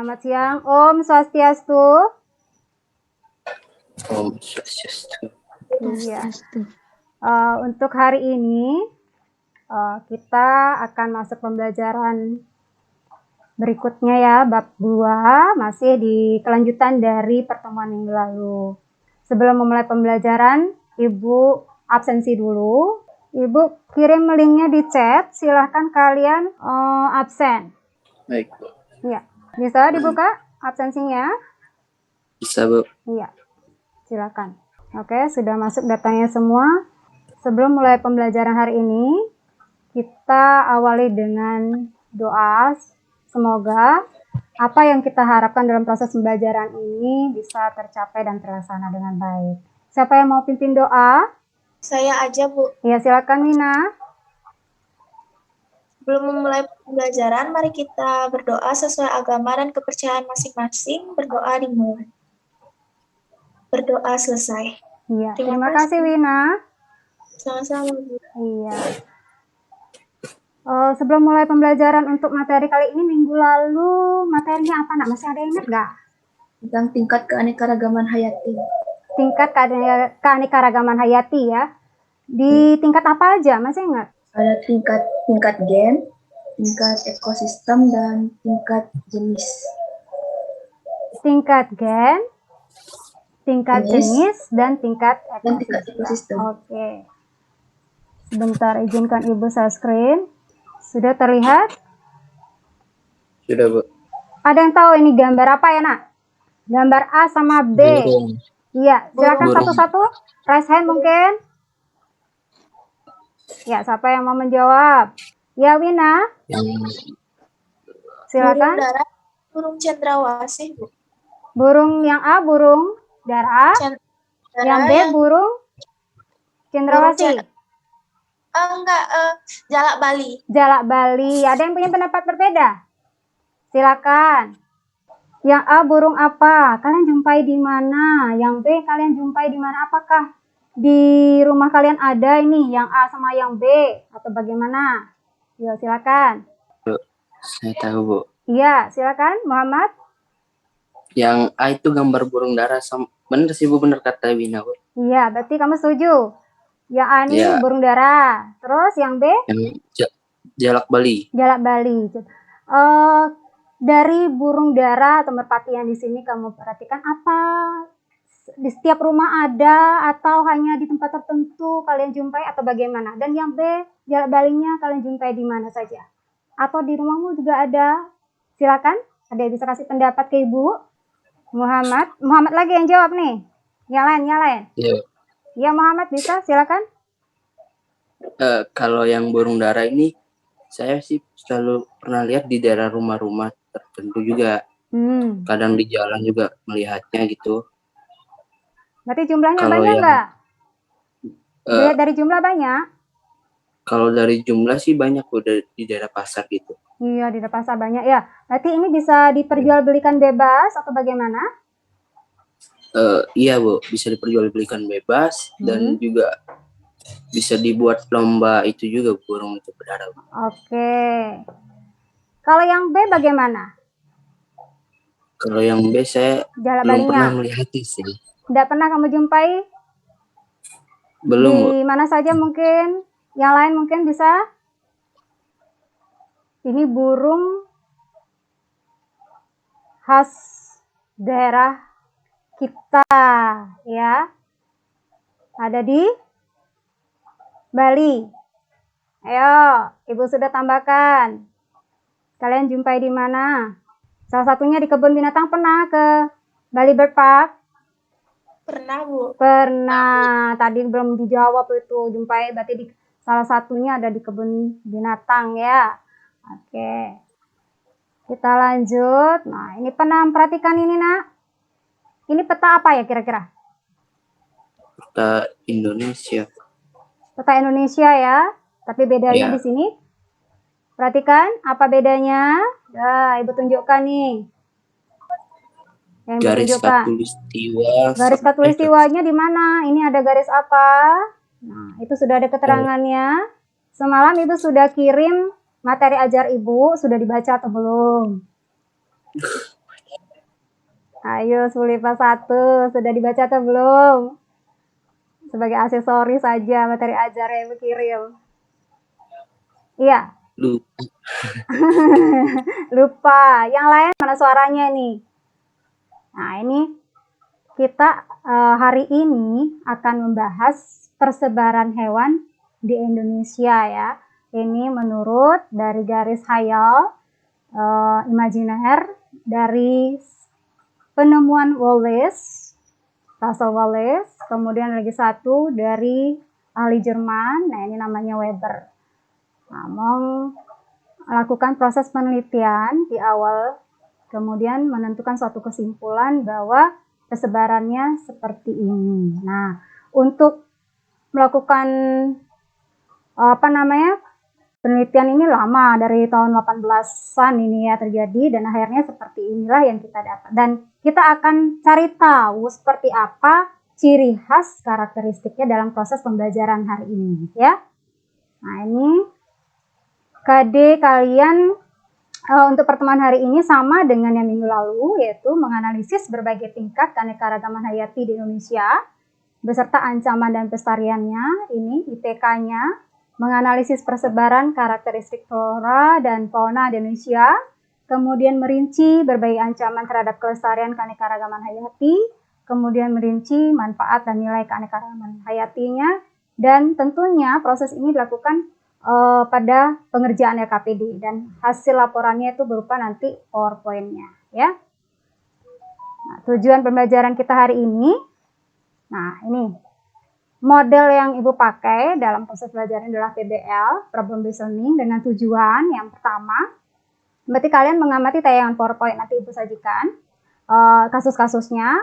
Selamat siang. Om Swastiastu. Om Swastiastu. Iya. Untuk hari ini kita akan masuk pembelajaran berikutnya ya, bab 2, masih di kelanjutan dari pertemuan minggu lalu. Sebelum memulai pembelajaran, Ibu absensi dulu. Ibu kirim linknya di chat, silahkan kalian absen. Baik, Bu. Iya. Bisa dibuka absensinya? Bisa, Bu. Iya. Silakan. Oke, sudah masuk datanya semua. Sebelum mulai pembelajaran hari ini, kita awali dengan doa. Semoga apa yang kita harapkan dalam proses pembelajaran ini bisa tercapai dan terlaksana dengan baik. Siapa yang mau pimpin doa? Saya aja, Bu. Ya, silakan Wina. Sebelum memulai pembelajaran, mari kita berdoa sesuai agama dan kepercayaan masing-masing. Berdoa dimulai. Berdoa selesai. Iya, terima kasih Wina. Sama-sama, Bu. Iya. Sebelum mulai pembelajaran untuk materi kali ini, minggu lalu materinya apa nak? Masih ada yang ingat nggak? Tentang tingkat keanekaragaman hayati. Tingkat keanekaragaman hayati ya. Di tingkat apa aja? Masih ingat? Ada tingkat gen, tingkat ekosistem, dan tingkat jenis. Tingkat gen, tingkat jenis, dan tingkat ekosistem. Oke. Sebentar, izinkan Ibu share screen. Sudah terlihat? Sudah, Bu. Ada yang tahu ini gambar apa ya, Nak? Gambar A sama B. Burung. Iya, silakan Burung. satu-satu. Raise hand mungkin. Ya, siapa yang mau menjawab? Ya, Wina. Silakan. Burung darah, burung cendrawasih, Bu. Burung yang A, burung darah. Yang B, burung cendrawasih. Jalak Bali. Jalak Bali. Ada yang punya pendapat berbeda? Silakan. Yang A burung apa? Kalian jumpai di mana? Yang B kalian jumpai di mana? Apakah di rumah kalian ada ini yang A sama yang B atau bagaimana? Yo, silakan. Saya tahu, Bu. Iya, silakan Muhammad. Yang A itu gambar burung dara. Bener sih, Bu, bener kata Wina, Bu. Iya, berarti kamu setuju. Yang A ini Ya. burung dara. Terus yang B? Yang Jalak Bali. Jalak Bali. Dari burung dara atau merpati yang di sini kamu perhatikan apa? Di setiap rumah ada atau hanya di tempat tertentu kalian jumpai atau bagaimana? Dan yang B, jalak balinya kalian jumpai di mana saja? Atau di rumahmu juga ada? Silakan. Ada yang bisa kasih pendapat ke Ibu? Muhammad lagi yang jawab nih. Yang lain. Iya. Ya, Muhammad bisa, silakan. Kalau yang burung dara ini, saya sih selalu pernah lihat di daerah rumah-rumah tertentu juga. Kadang di jalan juga melihatnya gitu. Berarti jumlahnya Kalau banyak nggak? Lihat dari jumlah banyak? Kalau dari jumlah sih banyak, Bu, di daerah pasar gitu. Iya, di daerah pasar banyak ya. Berarti ini bisa diperjualbelikan bebas atau bagaimana? Iya, Bu, bisa diperjualbelikan bebas dan juga bisa dibuat lomba itu juga, burung itu berdarah. Oke. Kalau yang B bagaimana? Kalau yang B saya belum pernah melihat sih. Tidak pernah kamu jumpai? Belum. Di mana saja mungkin? Yang lain mungkin bisa? Ini burung khas daerah kita ya. Ada di Bali. Ayo, Ibu sudah tambahkan. Kalian jumpai di mana? Salah satunya di kebun binatang. Pernah ke Bali Bird Park? Pernah, Bu. Pernah. Tadi belum dijawab itu. Jumpai berarti di salah satunya ada di kebun binatang ya. Oke. Kita lanjut. Nah, ini pernah perhatikan ini, Nak. Ini peta apa ya kira-kira? Peta Indonesia. Peta Indonesia ya. Tapi bedanya di sini. Perhatikan apa bedanya? Nah, Ibu tunjukkan nih. Yang garis khatulistiwa. Garis khatulistiwanya di mana? Ini ada garis apa? Nah, itu sudah ada keterangannya. Semalam Ibu sudah kirim materi ajar Ibu, sudah dibaca atau belum? Ayo, Sulifa 1, sudah dibaca atau belum? Sebagai aksesoris saja materi ajarnya Ibu kirim. Iya. Lupa. Lupa. Yang lain mana suaranya nih? Nah, ini kita hari ini akan membahas persebaran hewan di Indonesia ya. Ini menurut dari garis khayal imajiner dari penemuan Russell Wallace, kemudian lagi satu dari ahli Jerman, nah ini namanya Weber. Nah, melakukan proses penelitian di awal, kemudian menentukan suatu kesimpulan bahwa persebarannya seperti ini. Nah, untuk melakukan penelitian ini lama, dari tahun 18-an ini ya terjadi, dan akhirnya seperti inilah yang kita dapat. Dan kita akan cari tahu seperti apa ciri khas karakteristiknya dalam proses pembelajaran hari ini ya. Nah, ini KD kalian untuk pertemuan hari ini sama dengan yang minggu lalu, yaitu menganalisis berbagai tingkat keanekaragaman hayati di Indonesia beserta ancaman dan pelestariannya. Ini IPK-nya menganalisis persebaran karakteristik flora dan fauna di Indonesia, kemudian merinci berbagai ancaman terhadap kelestarian keanekaragaman hayati, kemudian merinci manfaat dan nilai keanekaragaman hayatinya, dan tentunya proses ini dilakukan pada pengerjaan LKPD, dan hasil laporannya itu berupa nanti PowerPoint-nya ya. Nah, tujuan pembelajaran kita hari ini, nah ini model yang Ibu pakai dalam proses belajar adalah PBL, Problem Based Learning, dengan tujuan yang pertama, berarti kalian mengamati tayangan PowerPoint nanti Ibu sajikan kasus-kasusnya,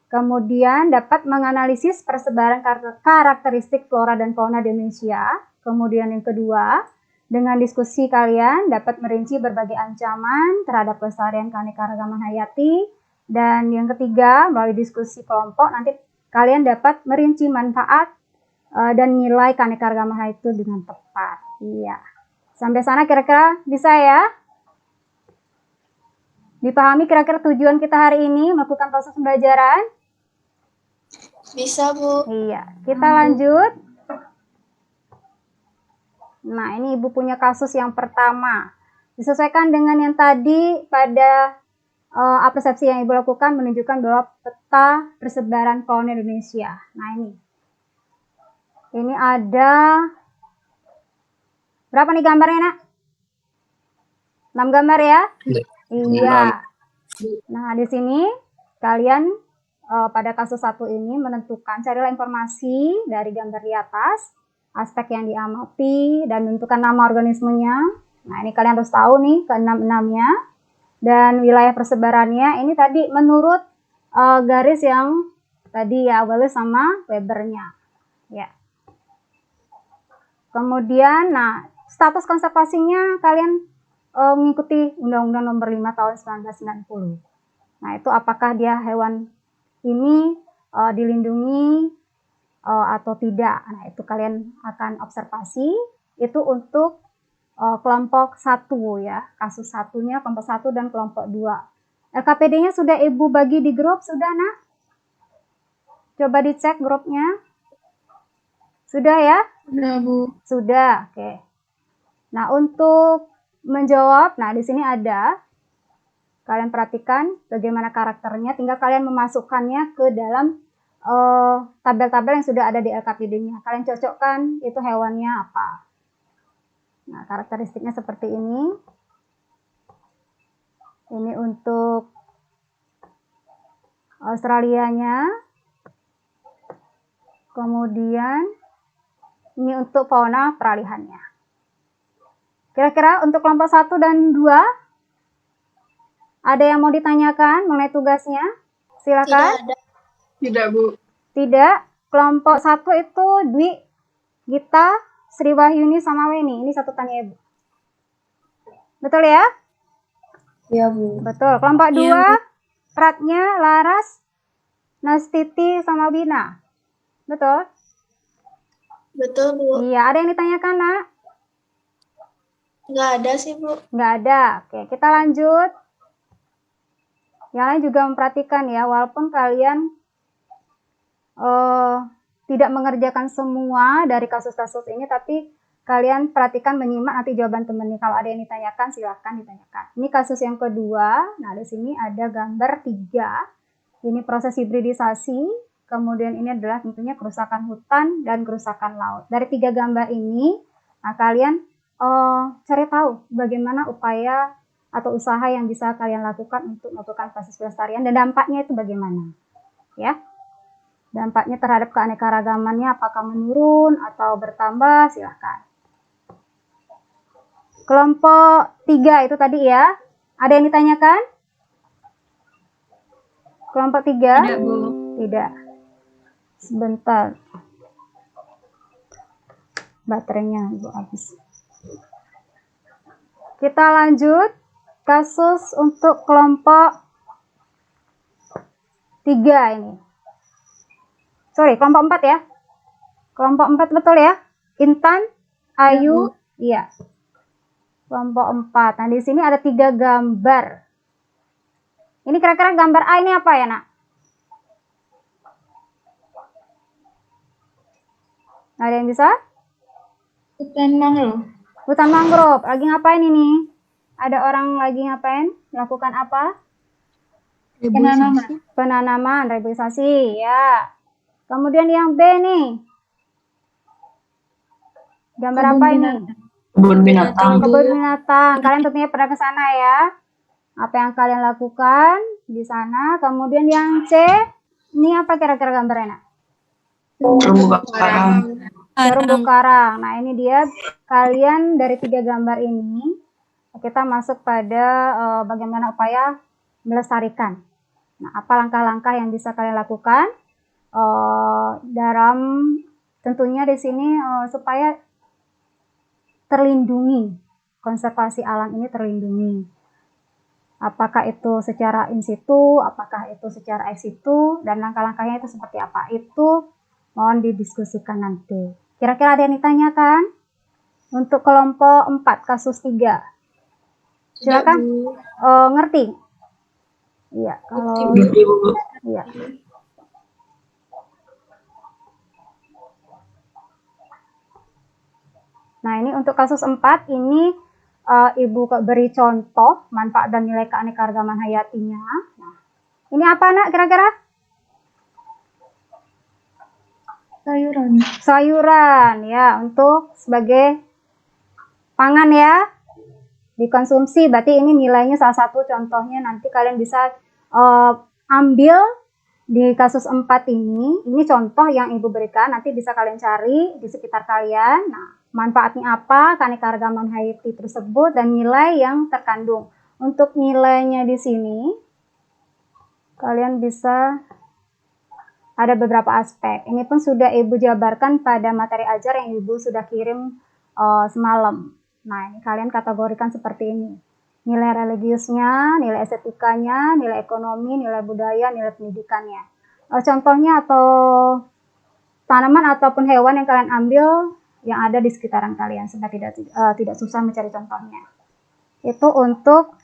kemudian dapat menganalisis persebaran karakteristik flora dan fauna di Indonesia. Kemudian yang kedua, dengan diskusi kalian dapat merinci berbagai ancaman terhadap pelestarian keanekaragaman hayati. Dan yang ketiga, melalui diskusi kelompok nanti kalian dapat merinci manfaat dan nilai keanekaragaman hayati itu dengan tepat. Iya. Sampai sana kira-kira bisa ya? Dipahami kira-kira tujuan kita hari ini melakukan proses pembelajaran? Bisa, Bu. Iya. Kita lanjut. Nah, ini Ibu punya kasus yang pertama. Disesuaikan dengan yang tadi pada persepsi yang Ibu lakukan menunjukkan bahwa peta persebaran fauna Indonesia. Nah, ini ada berapa nih gambarnya, Nak? 6 gambar ya? Iya. Nah, di sini kalian pada kasus 1 ini menentukan, carilah informasi dari gambar di atas, aspek yang diamati, dan menentukan nama organismenya. Nah, ini kalian harus tahu nih ke-6-6-nya. Dan wilayah persebarannya ini tadi menurut garis yang tadi ya, Wallace sama Weber-nya. Ya. Kemudian, nah, status konservasinya kalian mengikuti Undang-Undang Nomor 5 Tahun 1990. Nah, itu apakah dia hewan ini dilindungi atau tidak. Nah, itu kalian akan observasi. Itu untuk kelompok 1 ya, kasus 1-nya kelompok 1 dan kelompok 2. LKPD-nya sudah Ibu bagi di grup, sudah, Nak? Coba dicek grupnya. Sudah ya? Sudah, Bu. Sudah, oke. Nah, untuk menjawab, nah di sini ada, kalian perhatikan bagaimana karakternya, tinggal kalian memasukkannya ke dalam tabel-tabel yang sudah ada di LKPD-nya. Kalian cocokkan itu hewannya apa. Nah, karakteristiknya seperti ini. Ini untuk Australianya. Kemudian ini untuk fauna peralihannya. Kira-kira untuk kelompok 1 dan 2 ada yang mau ditanyakan mengenai tugasnya? Silakan. Tidak ada. Tidak, Bu. Tidak. Kelompok 1 itu Dwi, Gita, Sri Wahyuni sama Weni. Ini satu tanya Ibu. Betul ya? Iya, Bu. Betul. Kelompok 2, Iya, Pratnya, Laras, Nastiti sama Bina. Betul? Betul, Bu. Iya. Ada yang ditanyakan, Nak? Nggak ada sih, Bu. Nggak ada. Oke, kita lanjut. Yang lain juga memperhatikan ya, walaupun kalian tidak mengerjakan semua dari kasus-kasus ini, tapi kalian perhatikan, menyimak nanti jawaban teman nih. Kalau ada yang ditanyakan, silahkan ditanyakan. Ini kasus yang kedua. Nah, di sini ada gambar 3. Ini proses hibridisasi. Kemudian ini adalah tentunya kerusakan hutan dan kerusakan laut. Dari 3 gambar ini, nah, kalian cari tahu bagaimana upaya atau usaha yang bisa kalian lakukan untuk melakukan proses pelestarian dan dampaknya itu bagaimana. Ya. Dampaknya terhadap keanekaragamannya apakah menurun atau bertambah, silahkan. Kelompok 3 itu tadi ya. Ada yang ditanyakan? Kelompok 3? Tidak, Bu. Tidak. Sebentar. Baterainya Ibu habis. Kita lanjut. Kasus untuk kelompok 3 ini. Sorry, kelompok 4 ya. Kelompok 4 betul ya? Intan, Ayu, iya. Kelompok 4. Nah, di sini ada 3 gambar. Ini kira-kira gambar A ini apa ya, Nak? Ada yang bisa? Hutan mangrove. Hutan mangrove. Lagi ngapain ini? Ada orang lagi ngapain? Melakukan apa? Penanaman. Penanaman, reboisasi, ya. Kemudian yang B nih. Gambar apa ini? Kebun binatang. Kebun binatang. Kalian tentunya pernah ke sana ya. Apa yang kalian lakukan di sana? Kemudian yang C, ini apa kira-kira gambarnya, Nak? Terumbu karang. Terumbu karang. Nah, ini dia, kalian dari 3 gambar ini kita masuk pada bagaimana upaya melestarikan. Nah, apa langkah-langkah yang bisa kalian lakukan dalam tentunya di sini supaya terlindungi, konservasi alam ini terlindungi. Apakah itu secara in situ, apakah itu secara ex situ, dan langkah-langkahnya itu seperti apa? Itu mohon didiskusikan nanti. Kira-kira ada yang ditanyakan? Untuk kelompok 4, kasus 3. Silakan. Ngerti? Iya, kalau iya. Nah, ini untuk kasus 4 ini Ibu beri contoh manfaat dan nilai keanekaragaman hayatinya. Nah, ini apa, Nak, kira-kira? Sayuran. Sayuran ya, untuk sebagai pangan ya, dikonsumsi. Berarti ini nilainya salah satu contohnya nanti kalian bisa ambil di kasus 4 ini. Ini contoh yang Ibu berikan, nanti bisa kalian cari di sekitar kalian. Nah, manfaatnya apa, keanekaragaman hayati tersebut, dan nilai yang terkandung. Untuk nilainya di sini, kalian bisa ada beberapa aspek. Ini pun sudah Ibu jabarkan pada materi ajar yang Ibu sudah kirim semalam. Nah, ini kalian kategorikan seperti ini. Nilai religiusnya, nilai estetikanya, nilai ekonomi, nilai budaya, nilai pendidikannya. Contohnya atau tanaman ataupun hewan yang kalian ambil yang ada di sekitaran kalian supaya tidak susah mencari contohnya. Itu untuk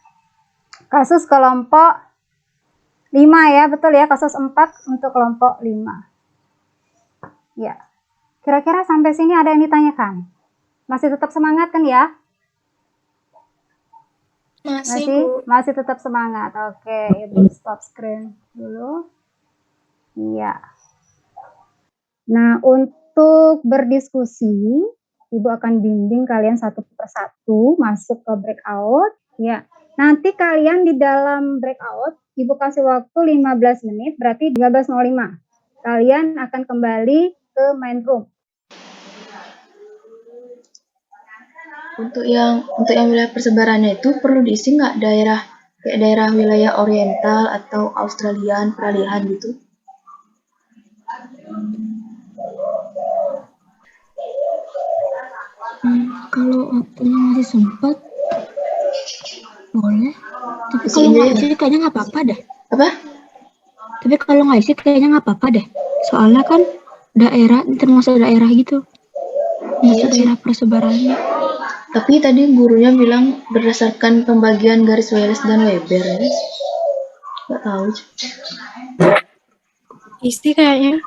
kasus kelompok 5 ya, betul ya, kasus 4 untuk kelompok 5. Ya. Kira-kira sampai sini ada yang ditanyakan? Masih tetap semangat kan ya? Masih tetap semangat. Oke, Ibu stop screen dulu. Iya. Nah, untuk berdiskusi, Ibu akan bimbing kalian satu persatu masuk ke breakout. Ya. Nanti kalian di dalam breakout, Ibu kasih waktu 15 menit, berarti 15.05. Kalian akan kembali ke main room. Untuk yang wilayah persebarannya itu perlu diisi nggak daerah kayak daerah wilayah oriental atau Australian peralihan gitu? Kalau waktunya masih sempat boleh, tapi kalau nggak isi kayaknya nggak apa-apa deh. Apa? Tapi kalau nggak isi kayaknya nggak apa-apa deh. Soalnya kan daerah termasuk daerah gitu, termasuk daerah persebarannya. Tapi tadi gurunya bilang berdasarkan pembagian garis Wallace dan Weber ya. Nggak tahu. Isi kayaknya.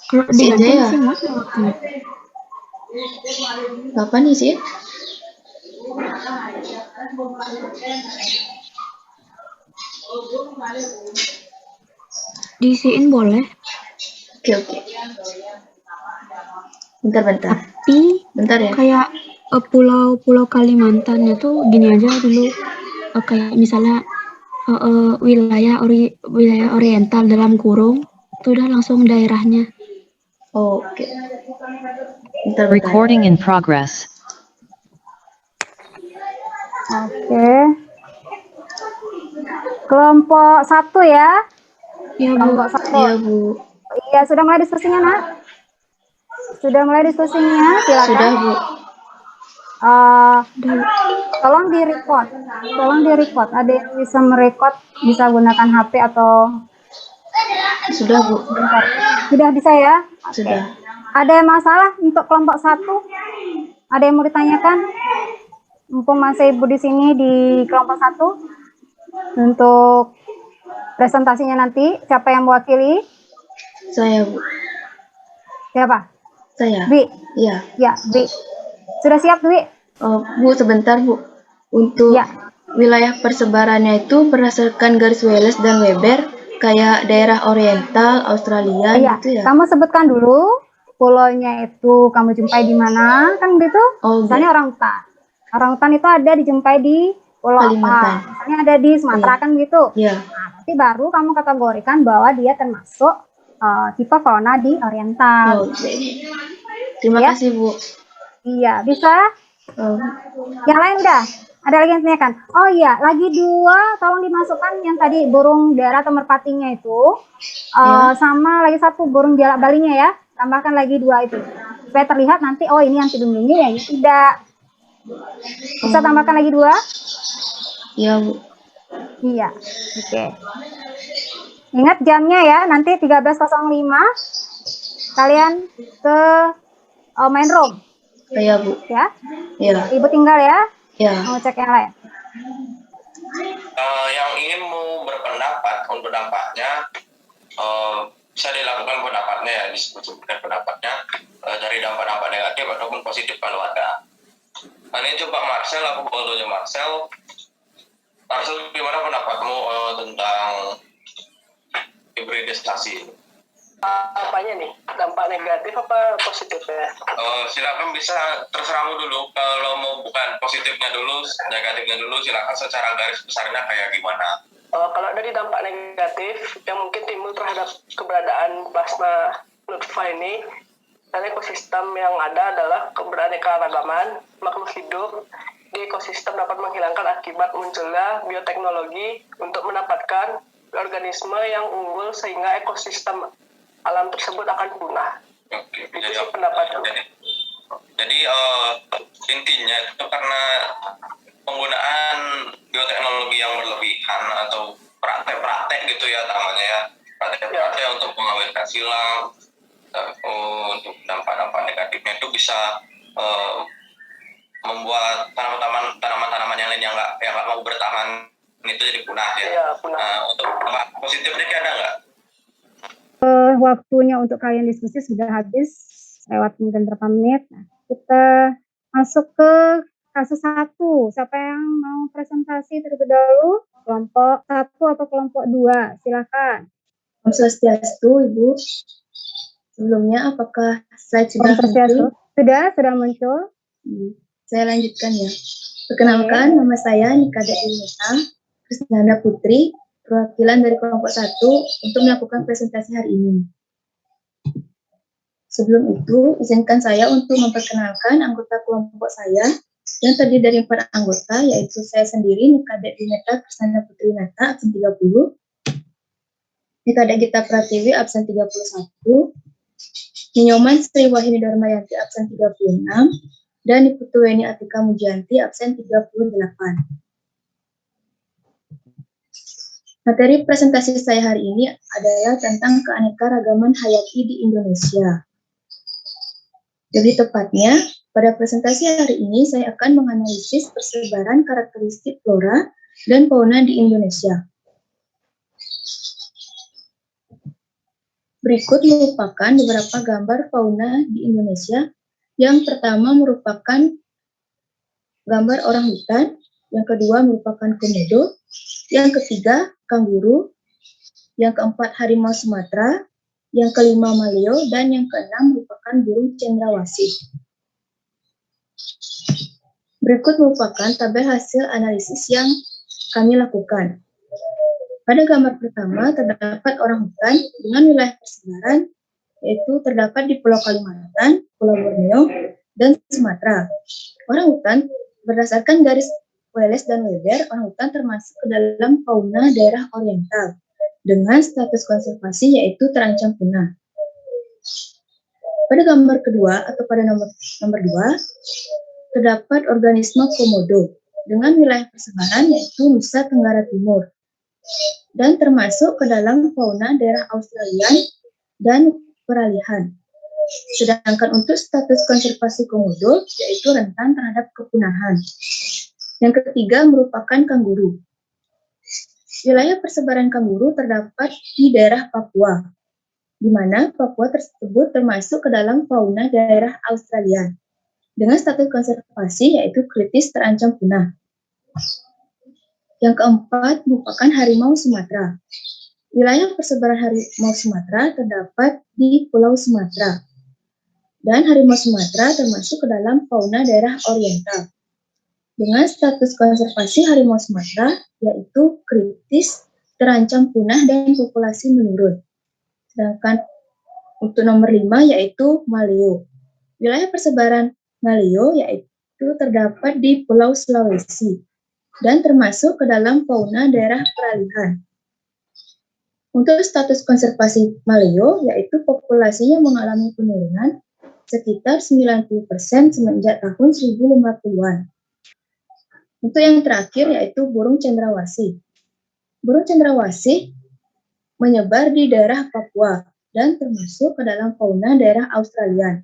Kalau Isi aja diganti ya. sih mas waktunya. Kapan nih sih? Diisiin boleh. Oke. Bentar. Tapi Bentar ya. kayak pulau-pulau Kalimantan itu gini aja dulu. Kayak misalnya wilayah oriental dalam kurung itu udah langsung daerahnya. Oh, oke. Bentar. Recording in progress. Oke. Kelompok 1 ya. Ya Bu. Kelompok 1. Iya, Bu. Iya, sudah mulai diskusinya, Nak? Sudah mulai diskusinya, silakan. Sudah, Bu. Tolong di-record. Ada yang bisa merekod, bisa gunakan HP atau Sudah, Bu. bentar. Sudah bisa ya? Sudah. Ada masalah untuk kelompok 1? Ada yang mau ditanyakan? Mumpung masih Ibu di sini di kelompok 1 untuk presentasinya nanti, siapa yang mewakili? Saya, Bu. Siapa? Saya. Dwi. Iya. Ya, Dwi. Sudah siap, Dwi? Oh, Bu, sebentar, Bu. Untuk wilayah persebarannya itu berdasarkan garis Wallace dan Weber, kayak daerah oriental, Australia gitu ya. Kamu sebutkan dulu pulaunya itu kamu jumpai di mana, kan gitu? Misalnya orangutan. Orangutan itu ada dijumpai di pulau Kalimantan. apa? Misalnya ada di Sumatera kan gitu. Iya. Nah, nanti baru kamu kategorikan bahwa dia termasuk tipe fauna di oriental. Oke. Terima kasih, Bu. Iya, bisa? Yang lain udah? Ada lagi yang tanyakan? Oh iya, lagi 2 tolong dimasukkan yang tadi burung dara atau merpatinya itu. Sama lagi 1 burung jalak balinya ya. Tambahkan lagi 2 itu. Supaya terlihat nanti, oh ini yang dilindungi ya, ini tidak. Bisa tambahkan lagi 2? Iya, Bu. Iya, oke. Ingat jamnya ya, nanti 13.05 kalian ke main room. Iya, Bu. Ya? Iya. Ibu tinggal ya? Iya. Mau cek yang lain. Yang ingin mau berpendapat untuk dampaknya, bisa dilakukan pendapatnya ya, disebutkan pendapatnya dari dampak-dampak negatif ataupun positif kalau ada. Ini coba Marcel, aku boleh Marcel. Marcel, gimana pendapatmu tentang hibridisasi ini? Apanya nih? Dampak negatif apa positifnya? Silakan, bisa terserahmu dulu. Kalau mau bukan positifnya dulu, negatifnya dulu, silakan secara garis besarnya kayak gimana. Kalau dari dampak negatif yang mungkin timbul terhadap keberadaan plasma nutfa ini, dan ekosistem yang ada adalah keberaneka-ragaman makhluk hidup di ekosistem dapat menghilangkan akibat munculnya bioteknologi untuk mendapatkan organisme yang unggul sehingga ekosistem alam tersebut akan punah. Oke, Itu pendapatnya. Jadi intinya itu karena penggunaan bioteknologi yang berlebihan atau praktek-praktek gitu ya namanya ya, praktek-praktek untuk mengawetkan silang, untuk dampak-dampak negatifnya itu bisa membuat tanaman-tanaman yang lain yang nggak mau bertahan itu jadi punah ya. Iya, punah. Untuk dampak positifnya ada nggak? Waktunya untuk kalian diskusi sudah habis, lewat mungkin berapa menit. Nah, kita masuk ke kasus 1. Siapa yang mau presentasi terlebih dahulu? Kelompok 1 atau kelompok 2? Silakan. Om Swastiastu, Ibu. Sebelumnya, apakah slide sudah muncul? Sudah muncul. Saya lanjutkan ya. Perkenalkan, nama saya Nika Devineta Krisnanda Putri, perwakilan dari kelompok 1 untuk melakukan presentasi hari ini. Sebelum itu, izinkan saya untuk memperkenalkan anggota kelompok saya yang terdiri dari 4 anggota, yaitu saya sendiri, Nika Devineta Krisnanda Putri Nata, absen 30, Nika Gita Pratiwi, absen 31, Nyoman Sri Wahini Darmayanti, absen 36, dan Ibu Tuweni Atika Mujanti, absen 38. Materi presentasi saya hari ini adalah tentang keanekaragaman hayati di Indonesia. Lebih tepatnya, pada presentasi hari ini saya akan menganalisis persebaran karakteristik flora dan fauna di Indonesia. Berikut merupakan beberapa gambar fauna di Indonesia. Yang pertama merupakan gambar orang hutan, yang kedua merupakan komodo, yang ketiga kanguru, yang keempat harimau Sumatera, yang kelima maleo, dan yang keenam merupakan burung cendrawasih. Berikut merupakan tabel hasil analisis yang kami lakukan. Pada gambar pertama terdapat orang hutan dengan wilayah persebaran, yaitu terdapat di Pulau Kalimantan, Pulau Borneo, dan Sumatera. Orang hutan berdasarkan garis Wallace dan Weber, orang hutan termasuk ke dalam fauna daerah oriental dengan status konservasi yaitu terancam punah. Pada gambar kedua atau pada nomor 2 terdapat organisme komodo dengan wilayah persebaran yaitu Nusa Tenggara Timur dan termasuk ke dalam fauna daerah Australia dan peralihan. Sedangkan untuk status konservasi komodo yaitu rentan terhadap kepunahan. Yang ketiga merupakan kanguru. Wilayah persebaran kanguru terdapat di daerah Papua, di mana Papua tersebut termasuk ke dalam fauna daerah Australia dengan status konservasi yaitu kritis terancam punah. Yang keempat merupakan harimau Sumatera. Wilayah persebaran harimau Sumatera terdapat di Pulau Sumatera. Dan harimau Sumatera termasuk ke dalam fauna daerah oriental. Dengan status konservasi harimau Sumatera yaitu kritis, terancam punah, dan populasi menurun. Sedangkan untuk nomor 5 yaitu maleo. Wilayah persebaran maleo yaitu terdapat di Pulau Sulawesi dan termasuk ke dalam fauna daerah peralihan. Untuk status konservasi maleo yaitu populasinya mengalami penurunan sekitar 90% semenjak tahun 1050-an. Untuk yang terakhir yaitu burung cendrawasih. Burung cendrawasih menyebar di daerah Papua dan termasuk ke dalam fauna daerah Australia.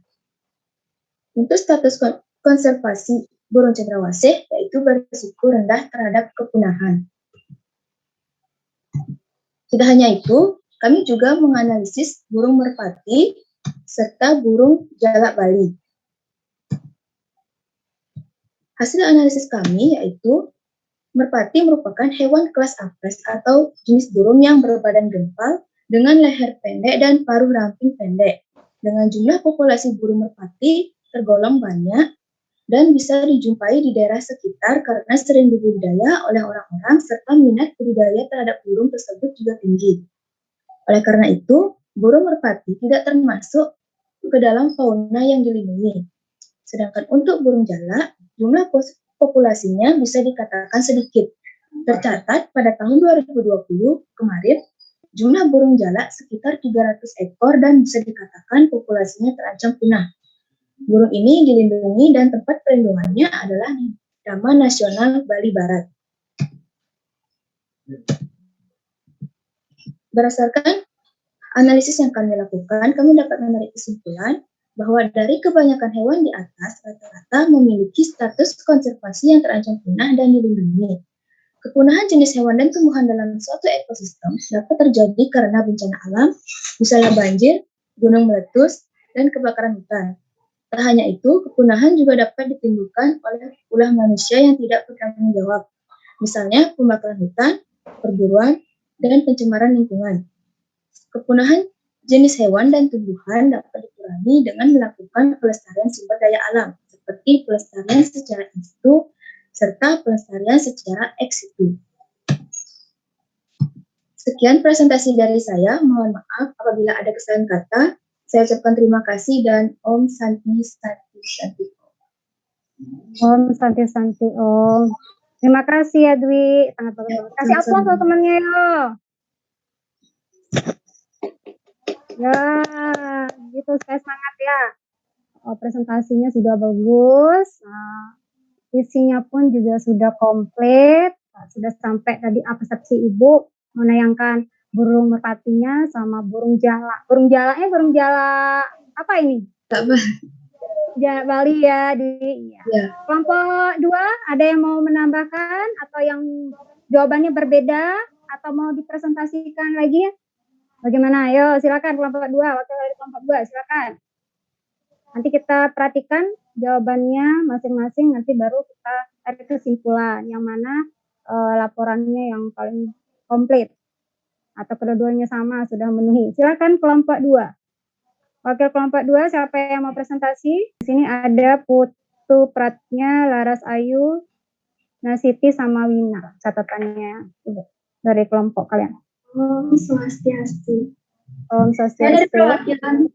Untuk status konservasi burung cendrawasih yaitu berisiko rendah terhadap kepunahan. Tidak hanya itu, kami juga menganalisis burung merpati serta burung jalak Bali. Hasil analisis kami yaitu merpati merupakan hewan kelas apes atau jenis burung yang berbadan gempal dengan leher pendek dan paruh ramping pendek. Dengan jumlah populasi burung merpati tergolong banyak dan bisa dijumpai di daerah sekitar karena sering dibudidaya oleh orang-orang serta minat budidaya terhadap burung tersebut juga tinggi. Oleh karena itu, burung merpati tidak termasuk ke dalam fauna yang dilindungi. Sedangkan untuk burung jalak, jumlah populasinya bisa dikatakan sedikit. Tercatat pada tahun 2020 kemarin, jumlah burung jalak sekitar 300 ekor dan bisa dikatakan populasinya terancam punah. Burung ini dilindungi dan tempat perlindungannya adalah di Taman Nasional Bali Barat. Berdasarkan analisis yang kami lakukan, kami dapat menarik kesimpulan bahwa dari kebanyakan hewan di atas, rata-rata memiliki status konservasi yang terancam punah dan dilindungi. Kepunahan jenis hewan dan tumbuhan dalam suatu ekosistem dapat terjadi karena bencana alam, misalnya banjir, gunung meletus, dan kebakaran hutan. Tak hanya itu, kepunahan juga dapat ditimbulkan oleh ulah manusia yang tidak bertanggung jawab, misalnya pembakaran hutan, perburuan, dan pencemaran lingkungan. Kepunahan jenis hewan dan tumbuhan dapat dikurangi dengan melakukan pelestarian sumber daya alam, seperti pelestarian secara in situ serta pelestarian secara ex situ. Sekian presentasi dari saya. Mohon maaf apabila ada kesalahan kata. Saya ucapkan terima kasih dan Om Santi Santi Santi. Om Santi Santi Om. Terima kasih ya Dwi. Sangat bagus. Kasih aplaus buat temannya yo. Ya, gitu saya semangat ya. Presentasinya sudah bagus. Isinya pun juga sudah komplit. Sudah sampai tadi persepsi Ibu menayangkan burung merpatinya sama burung jalak. Burung jalak apa ini? Apa? Jalak Bali ya, Ya. Kelompok 2 ada yang mau menambahkan atau yang jawabannya berbeda atau mau dipresentasikan lagi? Bagaimana? Ayo silakan kelompok 2, wakil dari kelompok 2 silakan. Nanti kita perhatikan jawabannya masing-masing, nanti baru kita tarik kesimpulan yang mana laporannya yang paling komplit atau kedua-duanya sama sudah memenuhi. Silakan kelompok 2. Wakil kelompok 2 siapa yang mau presentasi? Di sini ada Putu Pratnya, Laras Ayu, Nasiti sama Wina. Catatannya dari kelompok kalian. Om Swastiastu. Om Saya dari Swastiastu.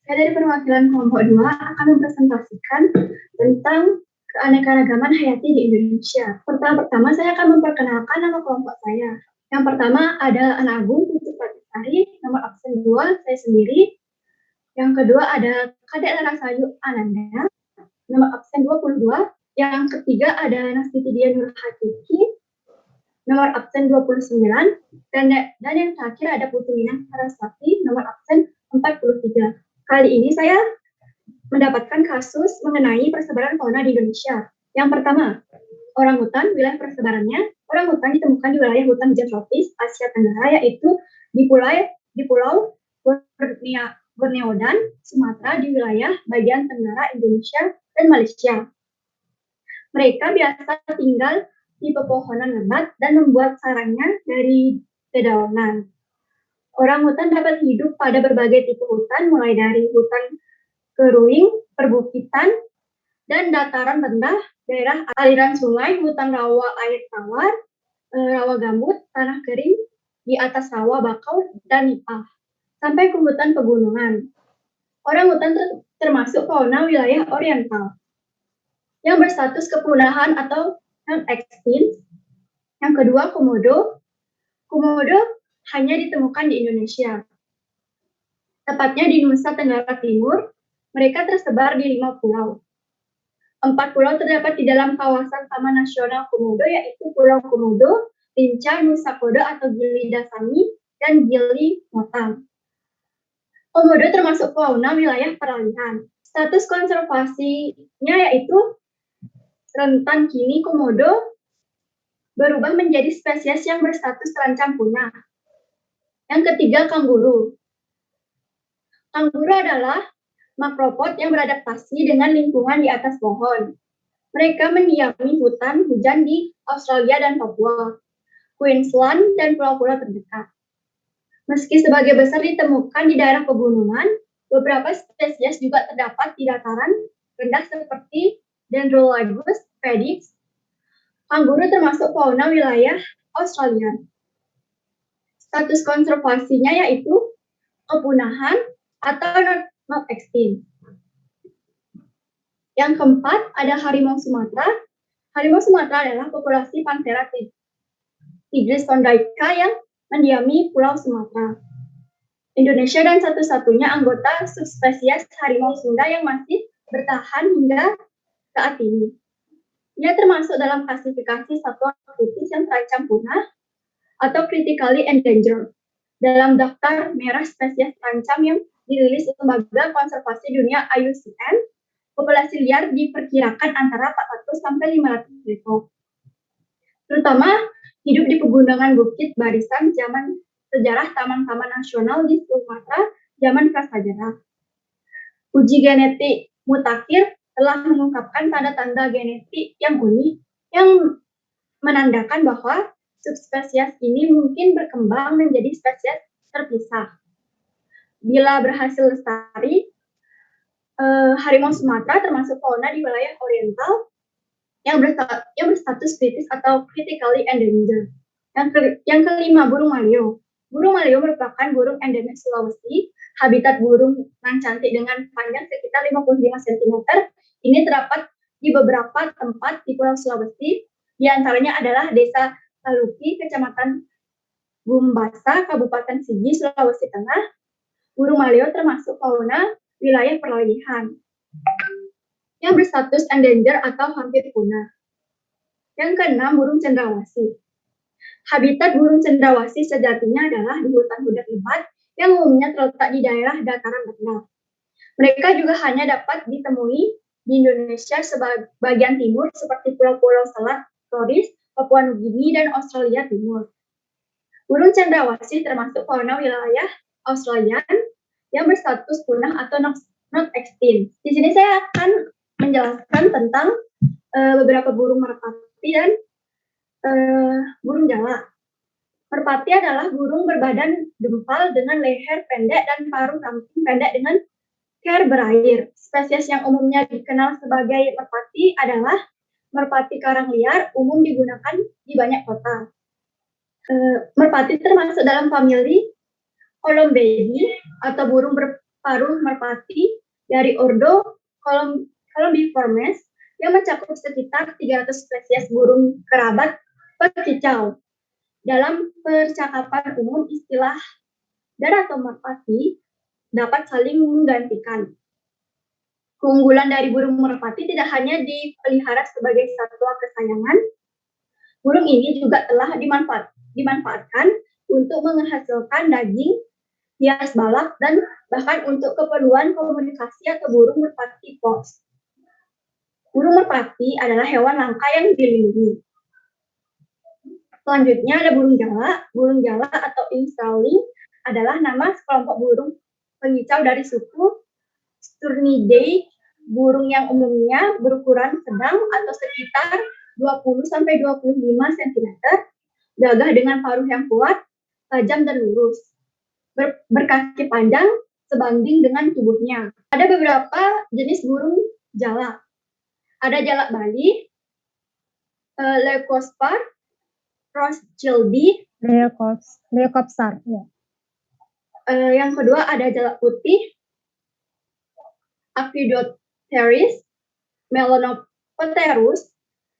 perwakilan kelompok 2 akan mempresentasikan tentang keanekaragaman hayati di Indonesia. Pertama saya akan memperkenalkan nama kelompok saya. Yang pertama ada Ana Agung Putu Pratisari, nomor absen 2 saya sendiri. Yang kedua ada Kadek Laras Ayu Ananda, nomor absen 22. Yang ketiga ada Nasiti Dia Nur Hakiki, nomor absen 29. Dan yang terakhir ada Putu Wina Saraswati, nomor absen 43. Kali ini saya mendapatkan kasus mengenai persebaran fauna di Indonesia. Yang pertama, orangutan, wilayah persebarannya. Orangutan ditemukan di wilayah hutan hijau tropis Asia Tenggara, yaitu di Pulau Borneo dan Sumatera, di wilayah bagian tenggara Indonesia dan Malaysia. Mereka biasa tinggal di pepohonan lebat dan membuat sarangnya dari dedaunan. Orangutan dapat hidup pada berbagai tipe hutan, mulai dari hutan kering, perbukitan, dan dataran rendah, daerah aliran sungai, hutan rawa air tawar, rawa gambut, tanah kering, di atas rawa bakau, dan nipah, sampai ke hutan pegunungan. Orangutan termasuk fauna wilayah oriental yang berstatus kepunahan atau non-extinct. Yang kedua, komodo. Komodo hanya ditemukan di Indonesia, tepatnya di Nusa Tenggara Timur. Mereka tersebar di 5 pulau. 4 pulau terdapat di dalam kawasan Taman Nasional Komodo, yaitu Pulau Komodo, Rinca, Nusa Koda atau Gili Dasami, dan Gili Motang. Komodo termasuk fauna wilayah peralihan. Status konservasinya yaitu rentan, kini komodo berubah menjadi spesies yang berstatus terancam punah. Yang ketiga, kanguru. Kanguru adalah makropod yang beradaptasi dengan lingkungan di atas pohon. Mereka mendiami hutan hujan di Australia dan Papua, Queensland, dan pulau-pulau terdekat. Meski sebagai besar ditemukan di daerah pegunungan, beberapa spesies juga terdapat di dataran rendah seperti Dendrolagus pedix. Kanguru termasuk fauna wilayah Australia. Status konservasinya yaitu kepunahan atau not extinct. Yang keempat ada harimau Sumatera. Harimau Sumatera adalah populasi Panthera tigris sondaica yang mendiami Pulau Sumatera. Indonesia dan satu-satunya anggota subspesies harimau Sunda yang masih bertahan hingga saat ini. Ia termasuk dalam klasifikasi satwa kritis yang terancam punah atau critically endangered dalam daftar merah spesies terancam yang dirilis Lembaga Konservasi Dunia IUCN. Populasi liar diperkirakan antara 400 sampai 500 ekor. Terutama hidup di pegunungan bukit barisan zaman sejarah taman-taman nasional di Sumatera zaman prasejarah. Uji genetik mutakhir telah mengungkapkan tanda-tanda genetik yang unik yang menandakan bahwa subspesies ini mungkin berkembang menjadi spesies terpisah. Bila berhasil lestari, harimau Sumatera termasuk fauna di wilayah oriental yang berstatus kritis atau critically endangered. Yang kelima, burung maleo. Burung maleo merupakan burung endemik Sulawesi. Habitat burung nan cantik dengan panjang sekitar 55 cm. Ini terdapat di beberapa tempat di Pulau Sulawesi. Di antaranya adalah Desa Taluki, Kecamatan Gumbasa, Kabupaten Sigi, Sulawesi Tengah. Burung maleo termasuk fauna wilayah peralihan yang berstatus endanger atau hampir punah. Yang keenam, burung cendrawasih. Habitat burung cendrawasih sejatinya adalah di hutan-hutan lebat yang umumnya terletak di daerah dataran rendah. Mereka juga hanya dapat ditemui di Indonesia sebagian timur seperti pulau-pulau Selat, Flores, Papua Nugini, dan Australia Timur. Burung cendrawasih termasuk fauna wilayah Australian yang berstatus punah atau not extinct. Di sini saya akan menjelaskan tentang beberapa burung merpati dan burung jalak. Merpati adalah burung berbadan gempal dengan leher pendek dan paruh ramping pendek dengan care berair. Spesies yang umumnya dikenal sebagai merpati adalah merpati karang liar, umum digunakan di banyak kota. Merpati termasuk dalam famili Columbidae atau burung berparuh merpati dari ordo Columbiformes yang mencakup sekitar 300 spesies burung kerabat pekicau. Dalam percakapan umum, istilah dan atau merpati dapat saling menggantikan. Keunggulan dari burung merpati tidak hanya dipelihara sebagai satwa kesayangan, burung ini juga telah dimanfaatkan untuk menghasilkan daging, hias balak, dan bahkan untuk keperluan komunikasi atau burung merpati fox. Burung merpati adalah hewan langka yang dilindungi. Selanjutnya ada burung jalak. Burung jalak atau starling adalah nama sekelompok burung pengicau dari suku Sturnidae, burung yang umumnya berukuran sedang atau sekitar 20-25 cm, gagah dengan paruh yang kuat, tajam dan lurus, berkaki panjang sebanding dengan tubuhnya. Ada beberapa jenis burung jalak. Ada jalak Bali, Leucospar, Rothschildi, Leucopsar. Ya. Yang kedua ada jalak putih, Aphidoteris, Melanopoterus.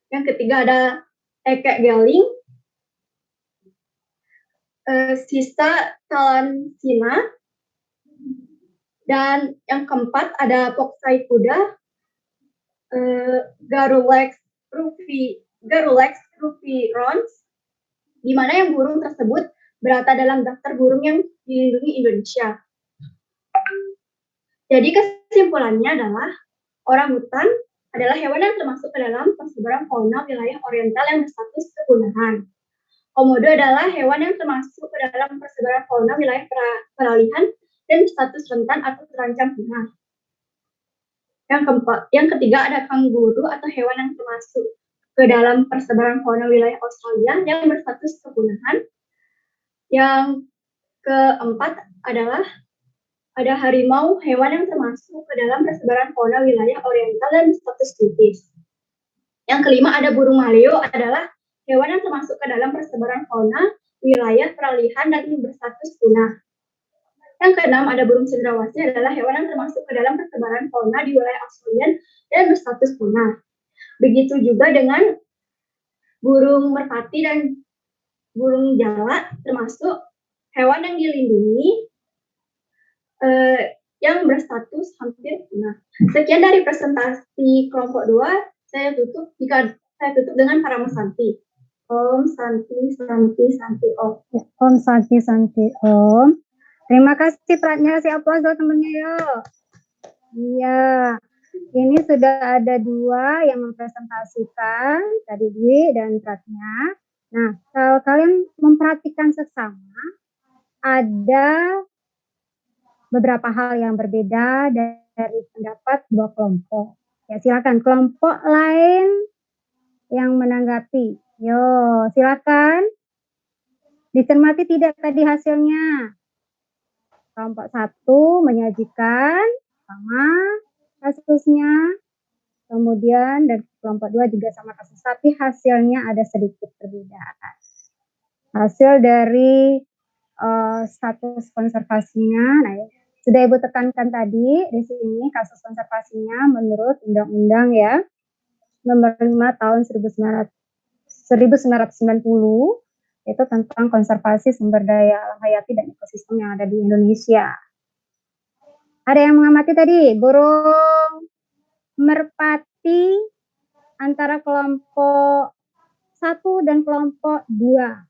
Yang ketiga ada ekek geling, sisa talansina. Dan yang keempat ada poksai kuda, Garulex rufirons, di mana yang burung tersebut berada dalam daftar burung yang dilindungi Indonesia. Jadi kesimpulannya adalah orangutan adalah hewan yang termasuk ke dalam persebaran fauna wilayah oriental yang berstatus kepunahan. Komodo adalah hewan yang termasuk ke dalam persebaran fauna wilayah peralihan dan berstatus rentan atau terancam punah. Yang ketiga ada kanguru atau hewan yang termasuk ke dalam persebaran fauna wilayah Australia yang berstatus kepunahan. Yang keempat adalah ada harimau, hewan yang termasuk ke dalam persebaran fauna wilayah oriental dan berstatus kritis. Yang kelima ada burung maleo, adalah hewan yang termasuk ke dalam persebaran fauna wilayah peralihan dan berstatus punah. Yang keenam ada burung cendrawasih, adalah hewan yang termasuk ke dalam persebaran fauna di wilayah Australia dan berstatus punah. Begitu juga dengan burung merpati dan burung jalak, termasuk hewan yang dilindungi yang berstatus hampir punah. Sekian dari presentasi kelompok 2. Saya tutup dengan Parama Santi. Om Santi Santi Santi Om. Ya, Om Santi Santi Om. Terima kasih Pratnya, kasih aplaus buat temennya yuk. Iya, ini sudah ada 2 yang mempresentasikan, tadi Dwi dan Pratnya. Nah, kalau kalian memperhatikan sesama, ada beberapa hal yang berbeda dari pendapat 2 kelompok. Ya, silakan kelompok lain yang menanggapi. Yo, silakan. Dicermati tidak tadi hasilnya? Kelompok 1 menyajikan sama kasusnya, kemudian dan kelompok 2 juga sama kasus, tapi hasilnya ada sedikit perbedaan. Hasil dari status konservasinya, nah sudah Ibu tekankan tadi di sini kasus konservasinya menurut Undang-Undang ya Nomor 5 tahun 1990 itu tentang konservasi sumber daya alam hayati dan ekosistem yang ada di Indonesia. Ada yang mengamati tadi burung merpati antara kelompok 1 dan kelompok 2.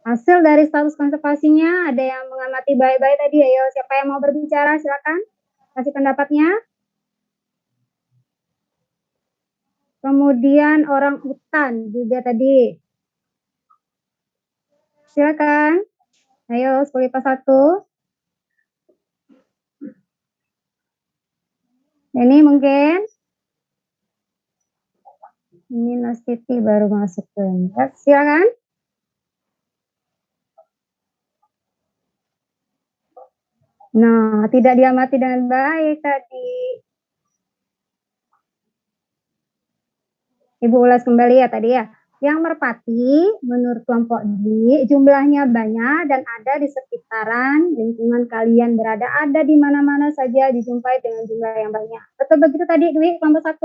Hasil dari status konservasinya, ada yang mengamati baik-baik tadi. Ayo, siapa yang mau berbicara? Silakan kasih pendapatnya. Kemudian orang hutan juga tadi. Silakan. Ayo 10 IPA 1. Ini mungkin. Ini Nastiti baru masuk ke silakan. Nah, tidak diamati dengan baik tadi. Ibu ulas kembali ya tadi ya. Yang merpati menurut kelompok D jumlahnya banyak dan ada di sekitaran lingkungan kalian berada. Ada di mana-mana saja dijumpai dengan jumlah yang banyak. Betul begitu tadi Dwi kelompok 1?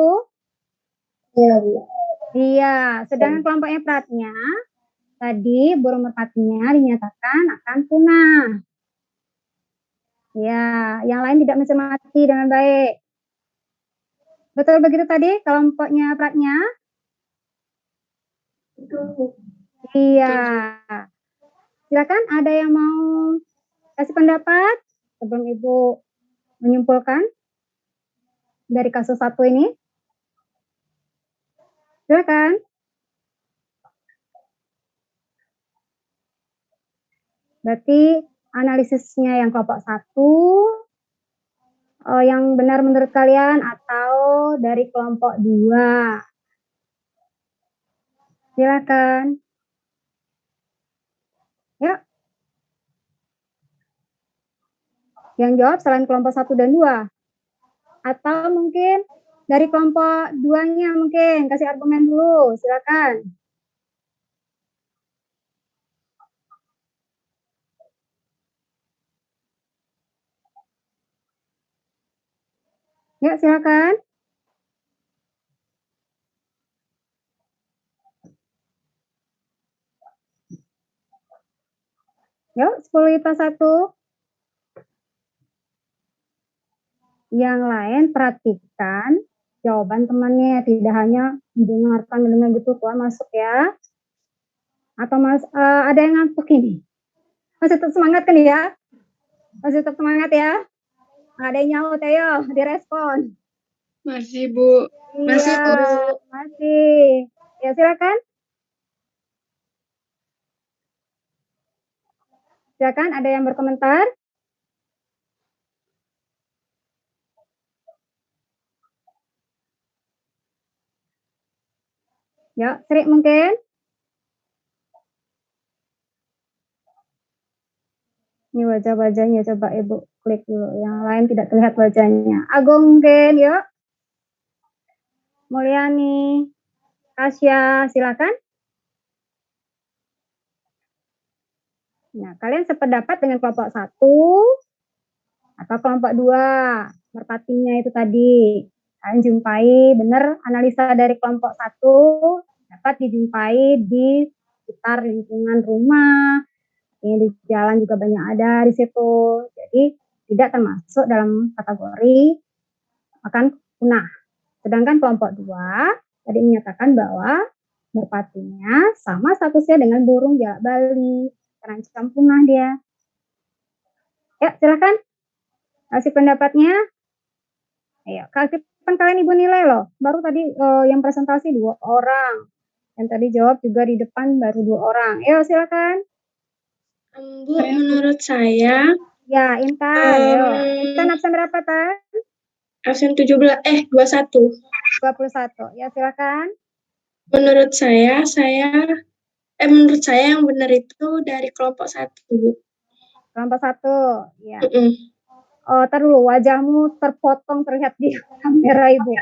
Iya, Bu. Iya, sedangkan kelompoknya peratnya tadi burung merpatinya dinyatakan akan punah. Ya, yang lain tidak mencermati dengan baik. Betul begitu tadi kelompoknya peratnya? Betul. Iya. Silakan ada yang mau kasih pendapat sebelum Ibu menyimpulkan dari kasus 1 ini? Silakan. Berarti analisisnya yang kelompok 1 yang benar menurut kalian atau dari kelompok 2? Silakan. Ya. Yang jawab selain kelompok 1 dan 2. Atau mungkin dari kelompok 2-nya mungkin kasih argumen dulu. Silakan. Ya, silakan. Yuk, 10 IPA 1. Yang lain perhatikan jawaban temannya, tidak hanya mendengar gitu, keluar masuk ya. Atau ada yang ngantuk ini? Masih tetap semangat kan ya? Masih tetap semangat ya? Ada yang nyaut, ayo direspon. Masih, Bu. Iya, masih. Ya, silakan. Silakan, ada yang berkomentar? Ya, Sri mungkin. Ini wajah-wajahnya, coba Ibu klik dulu. Yang lain tidak terlihat wajahnya. Agung mungkin, yuk. Mulyani, Tasya, silakan. Nah, kalian sependapat dengan kelompok 1 atau kelompok 2? Merpatinya itu tadi. Kalian jumpai, benar analisa dari kelompok 1 dapat dijumpai di sekitar lingkungan rumah, di jalan juga banyak ada di situ. Jadi tidak termasuk dalam kategori akan punah. Sedangkan kelompok 2 tadi menyatakan bahwa merpatinya sama statusnya dengan burung jalak Bali, terancam punah dia. Ya, silakan kasih pendapatnya. Ayo, kasih kalian Ibu nilai loh. Baru tadi yang presentasi 2 orang. Yang tadi jawab juga di depan baru 2 orang. Ayo, silakan. Bu, menurut saya Ya, Intan. Ayo. Intan absen berapa, Tan? absen 21. 21. Ya, silakan. Menurut saya yang benar itu dari kelompok 1, Bu. Kelompok 1. Ya. Ntar dulu, wajahmu terpotong terlihat di kamera Ibu.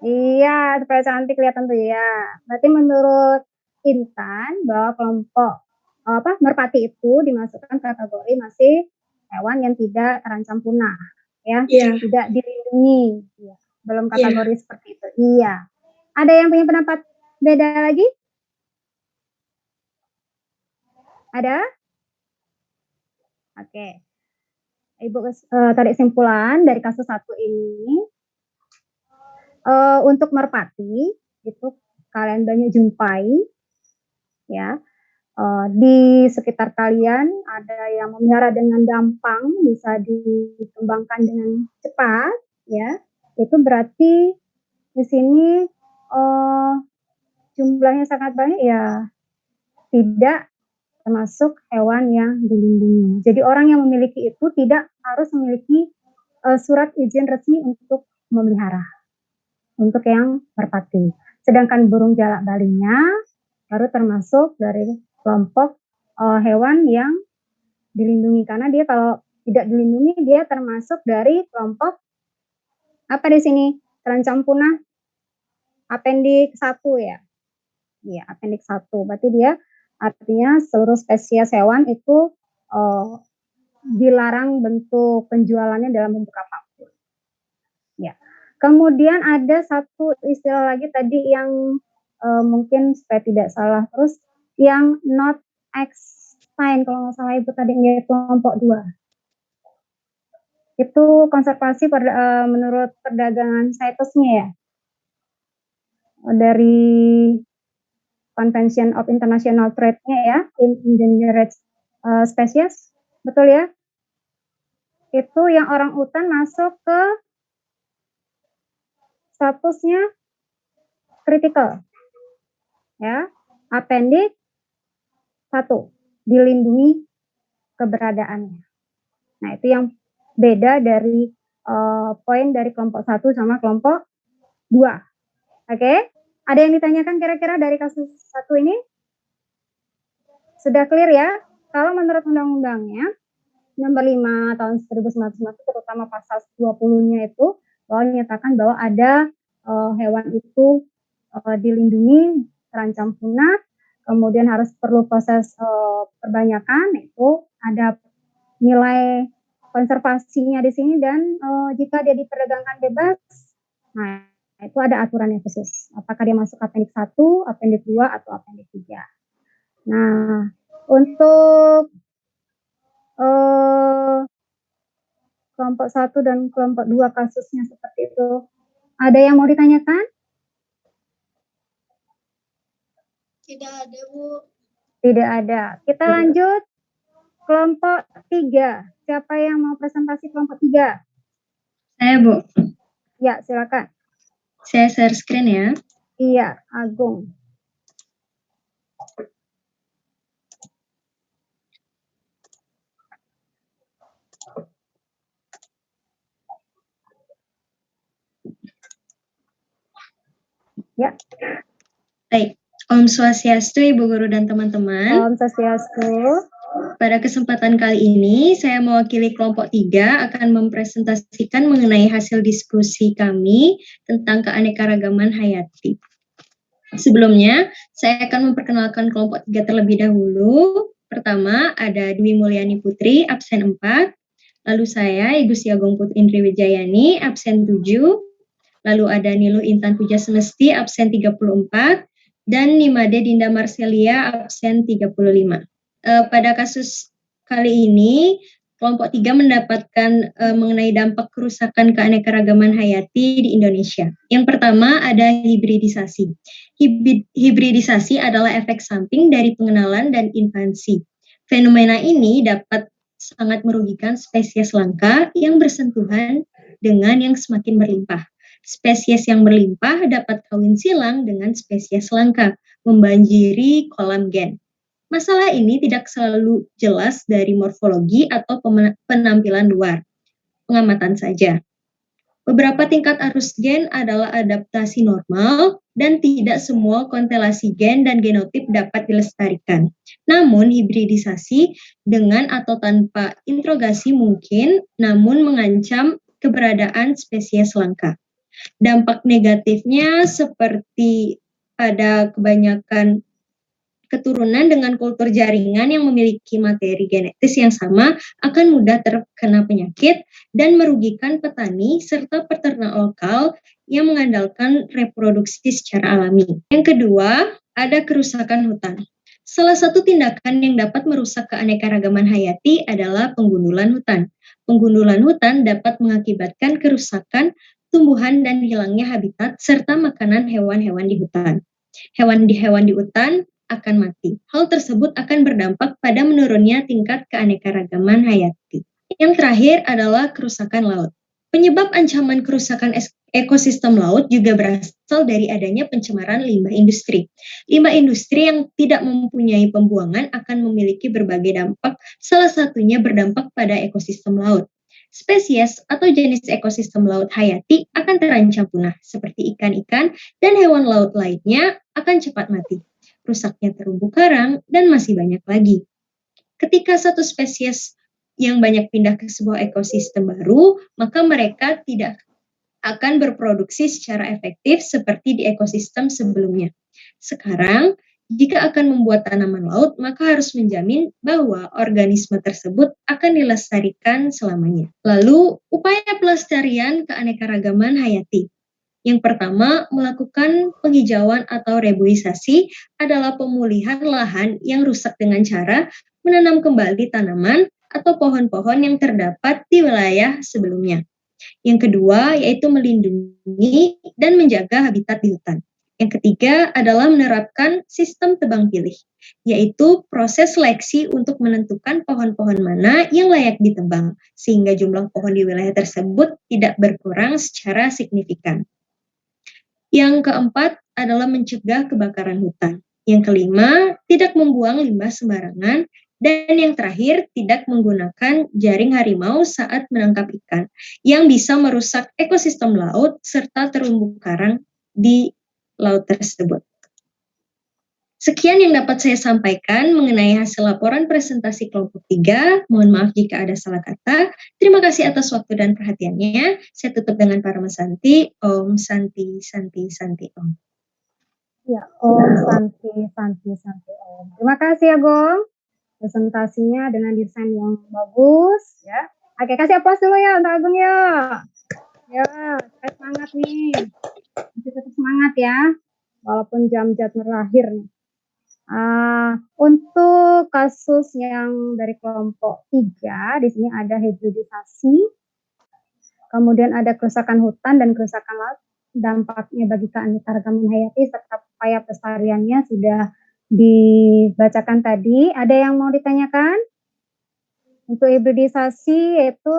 Iya, supaya cantik kelihatan tuh ya. Berarti menurut Intan bahwa kelompok merpati itu dimasukkan kategori masih hewan yang tidak terancam punah, ya, tidak dilindungi, ya. Belum kategori seperti itu. Iya. Ada yang punya pendapat beda lagi? Ada? Oke. Ibu tarik kesimpulan dari kasus 1 ini. Untuk merpati itu kalian banyak jumpai ya, di sekitar kalian ada yang memelihara dengan gampang, bisa dikembangkan dengan cepat ya. Itu berarti di sini jumlahnya sangat banyak ya, tidak termasuk hewan yang dilindungi. Jadi orang yang memiliki itu tidak harus memiliki surat izin resmi untuk memelihara, untuk yang merpati. Sedangkan burung jalak balinya baru termasuk dari kelompok hewan yang dilindungi, karena dia kalau tidak dilindungi dia termasuk dari kelompok apa di sini? Terancam punah apendik 1 ya. Iya, apendik 1. Berarti dia artinya seluruh spesies hewan itu dilarang bentuk penjualannya dalam bentuk apapun. Ya. Kemudian ada satu istilah lagi tadi yang mungkin supaya tidak salah terus, yang not extinct kalau nggak salah itu tadi kelompok 2. Itu konservasi menurut perdagangan CITES-nya ya. Dari Convention of International Trade-nya ya, Endangered Species, betul ya? Itu yang orang utan masuk ke statusnya critical. Ya, apendik 1, dilindungi keberadaannya. Nah, itu yang beda dari poin dari kelompok 1 sama kelompok 2. Oke? Ada yang ditanyakan kira-kira dari kasus 1 ini? Sudah clear ya? Kalau menurut undang-undangnya nomor 5 tahun 1999 terutama pasal 20-nya itu bahwa menyatakan bahwa ada hewan itu dilindungi, terancam punah, kemudian harus perlu proses perbanyakan, itu ada nilai konservasinya di sini, dan jika dia diperdagangkan bebas, nah itu ada aturannya khusus. Apakah dia masuk apendik 1, apendik 2, atau apendik 3. Nah, untuk kelompok 1 dan kelompok 2 kasusnya seperti itu. Ada yang mau ditanyakan? Tidak ada, Bu. Tidak ada. Kita lanjut kelompok 3. Siapa yang mau presentasi kelompok 3? Saya, Bu. Ya, silakan. Saya share screen ya. Iya, Agung. Ya. Baik. Om Swastiastu, Ibu Guru dan teman-teman. Om Swastiastu. Pada kesempatan kali ini, saya mewakili kelompok 3 akan mempresentasikan mengenai hasil diskusi kami tentang keanekaragaman hayati. Sebelumnya, saya akan memperkenalkan kelompok 3 terlebih dahulu. Pertama, ada Dwi Mulyani Putri, absen 4. Lalu saya, Ibu Siagong Putri Indri Wijayani, absen 7. Lalu ada Nilu Intan Puja Semesti, absen 34. Dan Nimade Dinda Marcelia, absen 35. Pada kasus kali ini, kelompok 3 mendapatkan mengenai dampak kerusakan keanekaragaman hayati di Indonesia. Yang pertama ada hibridisasi. Hibridisasi adalah efek samping dari pengenalan dan invasi. Fenomena ini dapat sangat merugikan spesies langka yang bersentuhan dengan yang semakin berlimpah. Spesies yang berlimpah dapat kawin silang dengan spesies langka, membanjiri kolam gen. Masalah ini tidak selalu jelas dari morfologi atau penampilan luar, pengamatan saja. Beberapa tingkat arus gen adalah adaptasi normal dan tidak semua konstelasi gen dan genotip dapat dilestarikan. Namun hibridisasi dengan atau tanpa introgasi mungkin, namun mengancam keberadaan spesies langka. Dampak negatifnya seperti pada kebanyakan keturunan dengan kultur jaringan yang memiliki materi genetis yang sama akan mudah terkena penyakit dan merugikan petani serta peternak lokal yang mengandalkan reproduksi secara alami. Yang kedua, ada kerusakan hutan. Salah satu tindakan yang dapat merusak keanekaragaman hayati adalah penggundulan hutan. Penggundulan hutan dapat mengakibatkan kerusakan tumbuhan dan hilangnya habitat serta makanan hewan-hewan di hutan. Hewan-hewan di hutan akan mati. Hal tersebut akan berdampak pada menurunnya tingkat keanekaragaman hayati. Yang terakhir adalah kerusakan laut. Penyebab ancaman kerusakan ekosistem laut juga berasal dari adanya pencemaran limbah industri. Limbah industri yang tidak mempunyai pembuangan akan memiliki berbagai dampak, salah satunya berdampak pada ekosistem laut. Spesies atau jenis ekosistem laut hayati akan terancam punah, seperti ikan-ikan dan hewan laut lainnya akan cepat mati. Rusaknya terumbu karang, dan masih banyak lagi. Ketika satu spesies yang banyak pindah ke sebuah ekosistem baru, maka mereka tidak akan berproduksi secara efektif seperti di ekosistem sebelumnya. Sekarang, jika akan membuat tanaman laut, maka harus menjamin bahwa organisme tersebut akan dilestarikan selamanya. Lalu, upaya pelestarian keanekaragaman hayati. Yang pertama, melakukan penghijauan atau reboisasi adalah pemulihan lahan yang rusak dengan cara menanam kembali tanaman atau pohon-pohon yang terdapat di wilayah sebelumnya. Yang kedua, yaitu melindungi dan menjaga habitat di hutan. Yang ketiga adalah menerapkan sistem tebang pilih, yaitu proses seleksi untuk menentukan pohon-pohon mana yang layak ditebang, sehingga jumlah pohon di wilayah tersebut tidak berkurang secara signifikan. Yang keempat adalah mencegah kebakaran hutan. Yang kelima, tidak membuang limbah sembarangan. Dan yang terakhir, tidak menggunakan jaring harimau saat menangkap ikan, yang bisa merusak ekosistem laut serta terumbu karang di laut tersebut. Sekian yang dapat saya sampaikan mengenai hasil laporan presentasi kelompok 3. Mohon maaf jika ada salah kata. Terima kasih atas waktu dan perhatiannya. Saya tutup dengan Parama Santi. Om Santi, Santi, Santi, Om. Ya, Om Santi, Santi, Santi, Om. Terima kasih ya, Gong. Presentasinya dengan desain yang bagus, ya. Oke, kasih aplaus dulu ya untuk Agung ya. Ya, saya semangat nih. Masih tetap semangat ya, walaupun jam-jam terakhir nih. Untuk kasus yang dari kelompok 3, di sini ada hibridisasi, kemudian ada kerusakan hutan dan kerusakan laut, dampaknya bagi keanekaragaman hayati serta upaya pelestariannya sudah dibacakan tadi. Ada yang mau ditanyakan? Untuk hibridisasi yaitu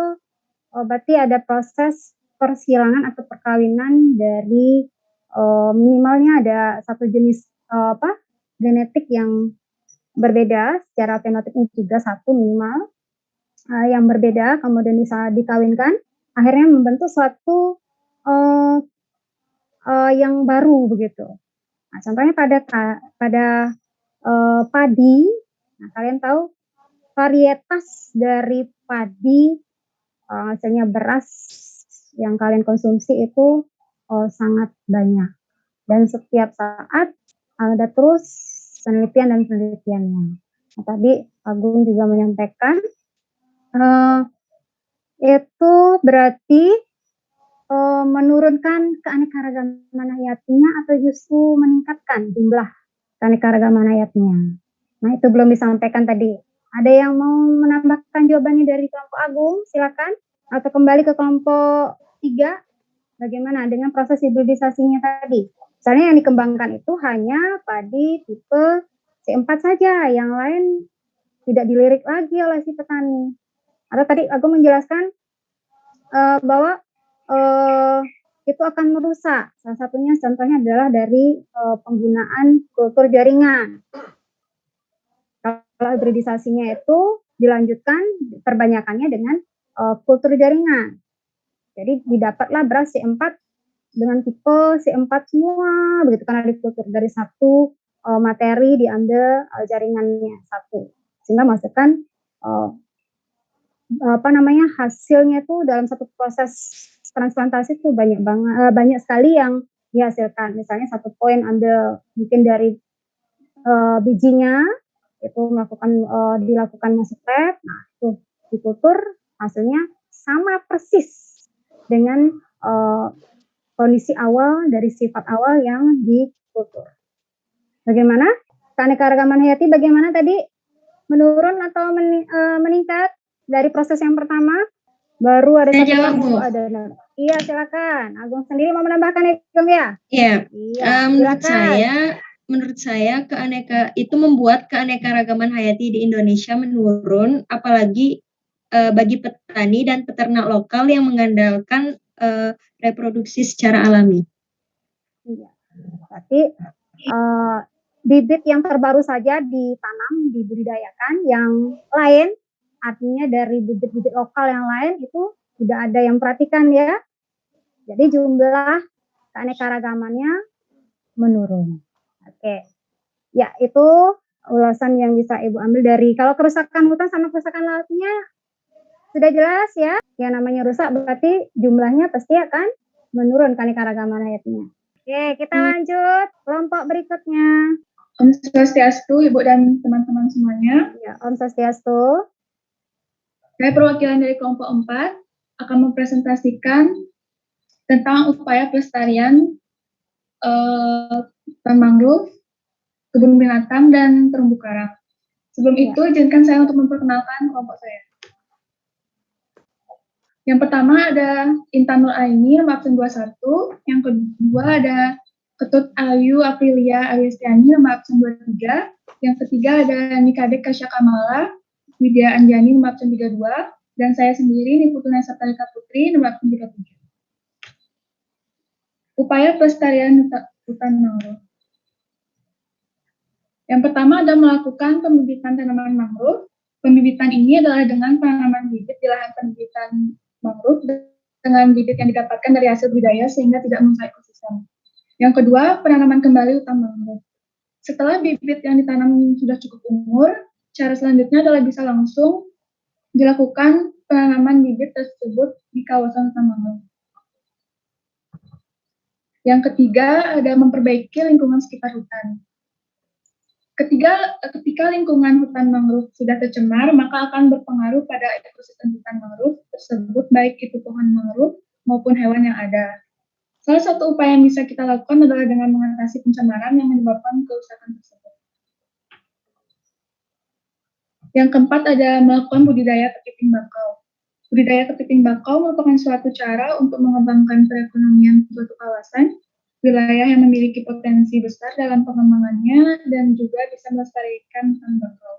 berarti ada proses persilangan atau perkawinan dari minimalnya ada satu jenis genetik yang berbeda, secara fenotipnya juga satu minimal yang berbeda, kemudian bisa dikawinkan, akhirnya membentuk suatu yang baru begitu. Nah, contohnya pada padi. Nah, kalian tahu varietas dari padi, misalnya beras yang kalian konsumsi itu sangat banyak. Dan setiap saat ada terus penelitian dan penelitiannya. Nah, tadi Agung juga menyampaikan itu berarti menurunkan keanekaragaman hayatinya atau justru meningkatkan jumlah keanekaragaman hayatinya. Nah, itu belum disampaikan tadi. Ada yang mau menambahkan jawabannya dari kelompok Agung? Silakan. Atau kembali ke kelompok 3. Bagaimana dengan proses hibridisasinya tadi? Misalnya yang dikembangkan itu hanya padi tipe C4 saja, yang lain tidak dilirik lagi oleh si petani. Atau tadi Agung menjelaskan bahwa itu akan merusak. Salah satunya contohnya adalah dari penggunaan kultur jaringan. Kalau hibridisasinya itu dilanjutkan perbanyakannya dengan kultur jaringan. Jadi didapatlah beras C4 dengan tipe C4 semua, begitu, karena dikultur dari satu materi diambil jaringannya satu, sehingga masukkan hasilnya itu dalam satu proses transplantasi itu banyak sekali yang dihasilkan. Misalnya satu poin ambil mungkin dari bijinya itu dilakukan masuk lab, nah itu dikultur, hasilnya sama persis dengan kondisi awal dari sifat awal yang dikultur. Bagaimana? Keanekaragaman hayati bagaimana tadi? Menurun atau meningkat dari proses yang pertama? Baru ada satu jawab, Iya, silakan. Agung sendiri mau menambahkan ya? Iya. Menurut saya itu membuat keanekaragaman hayati di Indonesia menurun, apalagi bagi petani dan peternak lokal yang mengandalkan reproduksi secara alami. Iya. Berarti bibit yang terbaru saja ditanam, dibudidayakan, yang lain artinya dari bibit-bibit lokal yang lain itu tidak ada yang perhatikan ya. Jadi jumlah keanekaragamannya menurun. Oke. Ya, itu ulasan yang bisa Ibu ambil dari kalau kerusakan hutan sama kerusakan lautnya sudah jelas ya. Yang namanya rusak berarti jumlahnya pasti akan menurun keanekaragaman hayatinya. Oke, kita lanjut kelompok berikutnya. Om Swastiastu, Ibu dan teman-teman semuanya. Ya, Om Swastiastu. Saya perwakilan dari kelompok 4 akan mempresentasikan tentang upaya pelestarian hutan mangrove, kebun binatang, dan terumbu karang. Sebelum itu, izinkan saya untuk memperkenalkan kelompok saya. Yang pertama ada Intan Nur Aini, nomor absen 21. Yang kedua ada Ketut Ayu Aprilia Aristiani, nomor absen 23. Yang ketiga ada Nikadek Kasya Kamala Widya Anjani, nomor absen 32. Dan saya sendiri, Niputu Nesa Talika Putri, nomor absen 33. Upaya pelestarian hutan mangrove. Yang pertama ada melakukan pembibitan tanaman mangrove. Pembibitan ini adalah dengan penanaman bibit di lahan pembibitan mangrove dengan bibit yang didapatkan dari hasil budidaya sehingga tidak merusak ekosistem. Yang kedua, penanaman kembali hutan mangrove. Setelah bibit yang ditanam sudah cukup umur, cara selanjutnya adalah bisa langsung dilakukan penanaman bibit tersebut di kawasan hutan mangrove. Yang ketiga, ada memperbaiki lingkungan sekitar hutan. Ketika lingkungan hutan mangrove sudah tercemar, maka akan berpengaruh pada ekosistem hutan mangrove tersebut, baik itu pohon mangrove maupun hewan yang ada. Salah satu upaya yang bisa kita lakukan adalah dengan mengatasi pencemaran yang menyebabkan kerusakan tersebut. Yang keempat ada melakukan budidaya kepiting bakau. Budidaya kepiting bakau merupakan suatu cara untuk mengembangkan perekonomian suatu kawasan wilayah yang memiliki potensi besar dalam pengembangannya dan juga bisa melestarikan hutan bakau.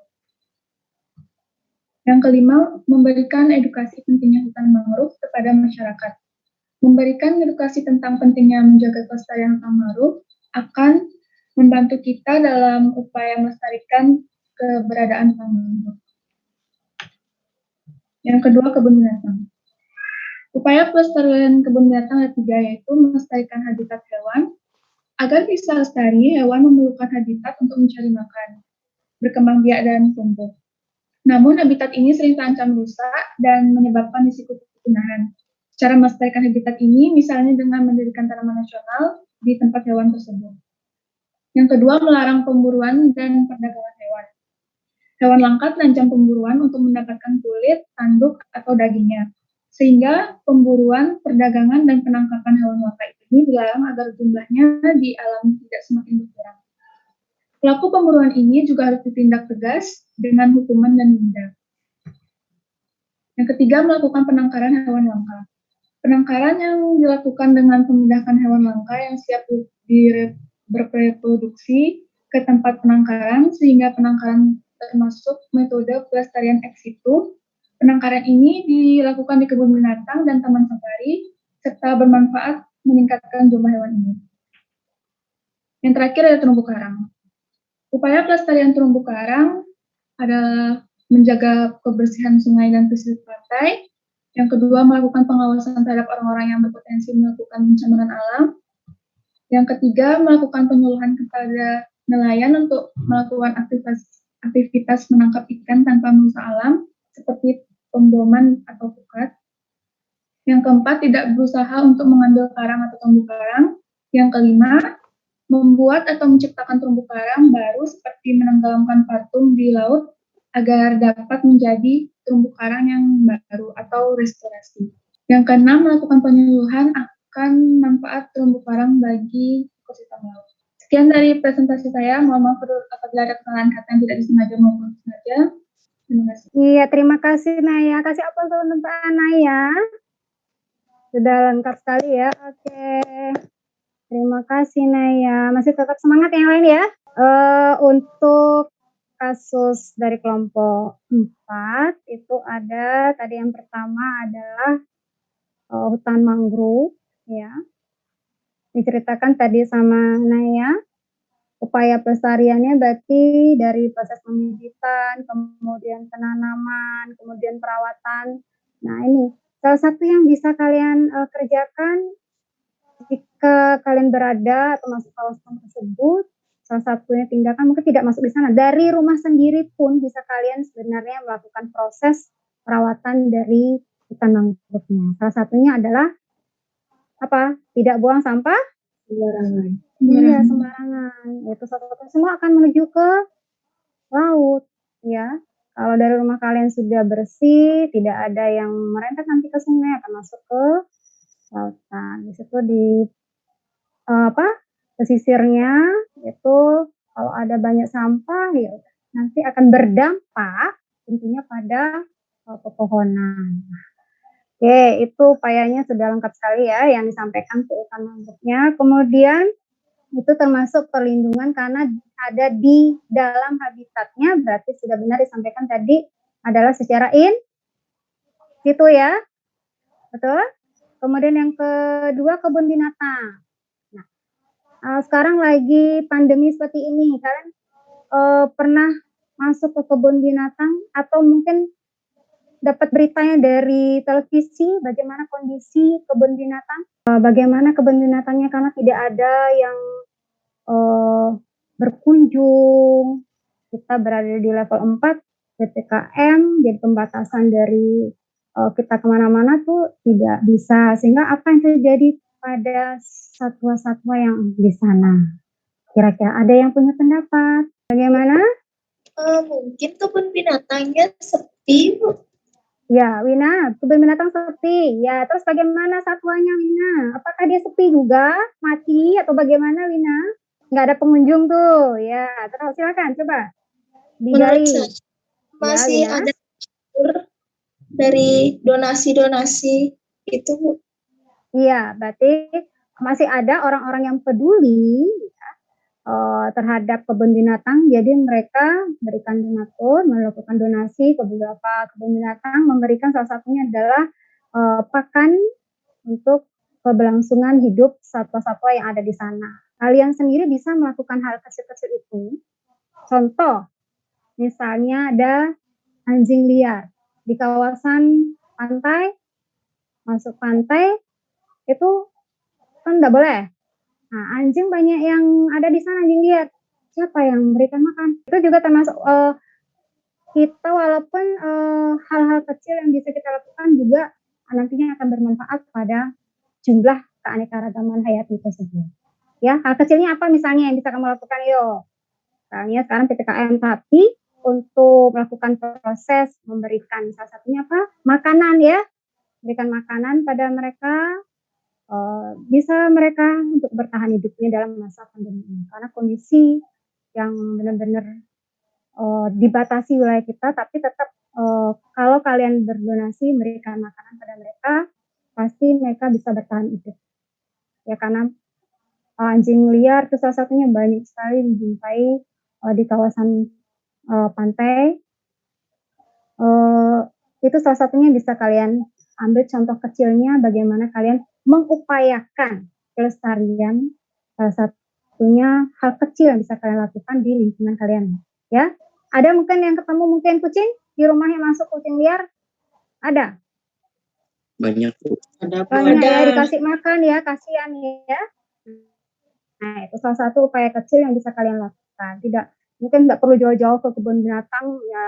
Yang kelima, memberikan edukasi pentingnya hutan mangrove kepada masyarakat. Memberikan edukasi tentang pentingnya menjaga kelestarian hutan mangrove akan membantu kita dalam upaya melestarikan keberadaan hutan mangrove. Yang kedua, kebun binatang. Upaya pelestarian kebun binatang ada 3, yaitu melestarikan habitat hewan. Agar bisa lestari, hewan memerlukan habitat untuk mencari makan, berkembang biak dan tumbuh. Namun habitat ini sering terancam rusak dan menyebabkan risiko kepunahan. Cara melestarikan habitat ini misalnya dengan mendirikan tanaman nasional di tempat hewan tersebut. Yang kedua, melarang pemburuan dan perdagangan hewan. Hewan langka terancam pemburuan untuk mendapatkan kulit, tanduk, atau dagingnya. Sehingga pemburuan, perdagangan, dan penangkapan hewan langka ini dilarang agar jumlahnya di alam tidak semakin berkurang. Pelaku pemburuan ini juga harus ditindak tegas dengan hukuman dan denda. Yang ketiga, melakukan penangkaran hewan langka. Penangkaran yang dilakukan dengan memindahkan hewan langka yang siap berreproduksi ke tempat penangkaran, sehingga penangkaran termasuk metode pelestarian ex situ. Penangkaran ini dilakukan di kebun binatang dan taman safari, serta bermanfaat meningkatkan jumlah hewan ini. Yang terakhir ada terumbu karang. Upaya pelestarian terumbu karang adalah menjaga kebersihan sungai dan pesisir pantai. Yang kedua, melakukan pengawasan terhadap orang-orang yang berpotensi melakukan pencemaran alam. Yang ketiga, melakukan penyuluhan kepada nelayan untuk melakukan aktivitas menangkap ikan tanpa merusak alam, seperti pemboman atau pukat. Yang keempat, tidak berusaha untuk mengambil karang atau terumbu karang. Yang kelima, membuat atau menciptakan terumbu karang baru seperti menenggelamkan patung di laut agar dapat menjadi terumbu karang yang baru atau restorasi. Yang keenam, melakukan penyuluhan akan manfaat terumbu karang bagi ekosistem laut. Sekian dari presentasi saya. Mohon maaf apabila ada kesalahan kata yang tidak disengaja maupun sengaja. Terima kasih. Iya, terima kasih Naya. Kasih aplaus untuk Naya. Sudah lengkap sekali ya. Oke. Terima kasih Naya. Masih tetap semangat yang lain ya. Untuk kasus dari kelompok 4 itu ada tadi yang pertama adalah hutan mangrove, ya. Diceritakan tadi sama Naya, upaya pelestariannya berarti dari proses pembibitan, kemudian penanaman, kemudian perawatan. Nah ini salah satu yang bisa kalian kerjakan jika kalian berada atau masuk kawasan tersebut. Salah satunya tindakan mungkin tidak masuk di sana. Dari rumah sendiri pun bisa kalian sebenarnya melakukan proses perawatan dari hutan mangrove-nya. Salah satunya adalah apa? Tidak buang sampah Sembarangan. Iya, sembarangan. Itu satu-satu semua akan menuju ke laut, ya. Kalau dari rumah kalian sudah bersih, tidak ada yang merembet nanti ke sungai, akan masuk ke lautan. Di situ di apa? Pesisirnya itu kalau ada banyak sampah, ya nanti akan berdampak tentunya pada pepohonan. Oke, itu upayanya sudah lengkap sekali ya yang disampaikan ke hutan mangrove-nya. Kemudian itu termasuk perlindungan karena ada di dalam habitatnya, berarti sudah benar disampaikan tadi adalah secara in situ ya, betul? Kemudian yang kedua kebun binatang. Nah, sekarang lagi pandemi seperti ini, kalian pernah masuk ke kebun binatang atau mungkin dapat beritanya dari televisi bagaimana kondisi kebun binatang, bagaimana kebun binatangnya karena tidak ada yang berkunjung, kita berada di level 4 PPKM, jadi pembatasan dari kita kemana-mana tuh tidak bisa, sehingga apa yang terjadi pada satwa-satwa yang di sana? Kira-kira ada yang punya pendapat? Bagaimana? Mungkin kebun binatangnya sepi, Bu. Ya, Wina, kebun binatang sepi. Ya, terus bagaimana satwanya, Wina? Apakah dia sepi juga, mati, atau bagaimana, Wina? Nggak ada pengunjung tuh. Ya, terus silakan coba Menurut digali. saya masih Ya, Wina. ada dari donasi-donasi itu, Bu. Iya, berarti masih ada orang-orang yang peduli ya, terhadap kebun binatang. Jadi mereka berikan donatur, melakukan donasi ke beberapa kebun binatang, memberikan salah satunya adalah pakan untuk keberlangsungan hidup satwa-satwa yang ada di sana. Kalian sendiri bisa melakukan hal kecil-kecil itu. Contoh, misalnya ada anjing liar di kawasan pantai, masuk pantai itu kan nggak boleh. Nah, anjing banyak yang ada di sana, anjing liar. Siapa yang memberikan makan? Itu juga termasuk kita walaupun hal-hal kecil yang bisa kita lakukan juga nantinya akan bermanfaat pada jumlah keanekaragaman hayati tersebut. Ya, hal kecilnya apa misalnya yang bisa kamu lakukan? Yo, misalnya sekarang PPKM, tapi untuk melakukan proses memberikan salah satunya apa? Makanan ya, berikan makanan pada mereka, bisa mereka untuk bertahan hidupnya dalam masa pandemi ini. Karena kondisi yang benar-benar dibatasi wilayah kita, tapi tetap kalau kalian berdonasi memberikan makanan pada mereka, pasti mereka bisa bertahan hidup. Ya karena anjing liar itu salah satunya banyak sekali dijumpai di kawasan pantai. Itu salah satunya bisa kalian ambil contoh kecilnya bagaimana kalian mengupayakan kelestarian, salah satunya hal kecil yang bisa kalian lakukan di lingkungan kalian. Ya, ada mungkin yang ketemu mungkin kucing di rumahnya masuk kucing liar, ada? Banyak, Bu. Banyak ya, dikasih makan ya, kasihan ya. Nah, itu salah satu upaya kecil yang bisa kalian lakukan. Mungkin nggak perlu jauh-jauh ke kebun binatang ya,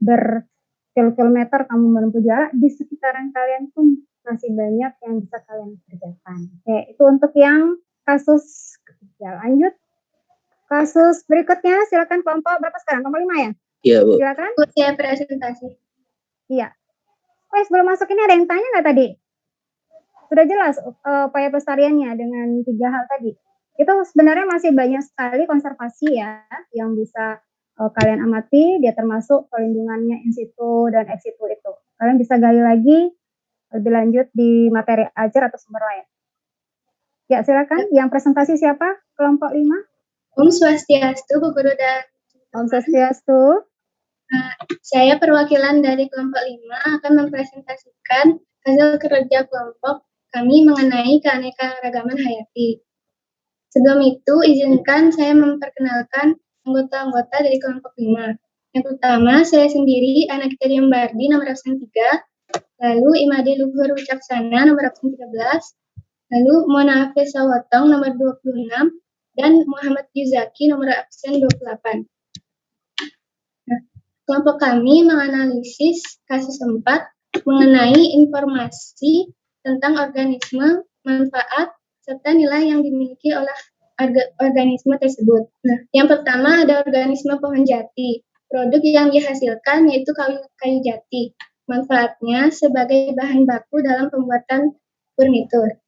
berkilometer kamu menempuh jarak, di sekitaran kalian pun masih banyak yang bisa kalian kerjakan. Oke, itu untuk yang kasus ketiga. Lanjut. Kasus berikutnya, silakan kelompok berapa sekarang? Kelompok 5 ya? Iya, Bu. Silakan. Saya presentasi. Iya. Sebelum masuk ini ada yang tanya nggak tadi? Sudah jelas upaya pelestariannya dengan 3 hal tadi. Itu sebenarnya masih banyak sekali konservasi ya yang bisa kalian amati, dia termasuk perlindungannya in situ dan ex situ itu. Kalian bisa gali lagi lebih lanjut di materi ajar atau sumber lain. Ya, silakan. Yang presentasi siapa? Kelompok 5. Om Swastiastu, Bu Guru dan Om Swastiastu. Saya perwakilan dari kelompok 5 akan mempresentasikan hasil kerja kelompok kami mengenai keanekaragaman hayati. Sebelum itu, izinkan saya memperkenalkan anggota-anggota dari kelompok 5. Yang pertama, saya sendiri, Anastasia Bardi, nomor absen 3, lalu Imade Luhur Wicaksana, nomor absen 13, lalu Mona Hafiz Sawatong, nomor 26, dan Muhammad Yuzaki, nomor absen 28. Nah, kelompok kami menganalisis kasus 4 mengenai informasi tentang organisme, manfaat, serta nilai yang dimiliki oleh organisme tersebut. Nah, yang pertama ada organisme pohon jati. Produk yang dihasilkan yaitu kayu jati. Manfaatnya sebagai bahan baku dalam pembuatan furnitur.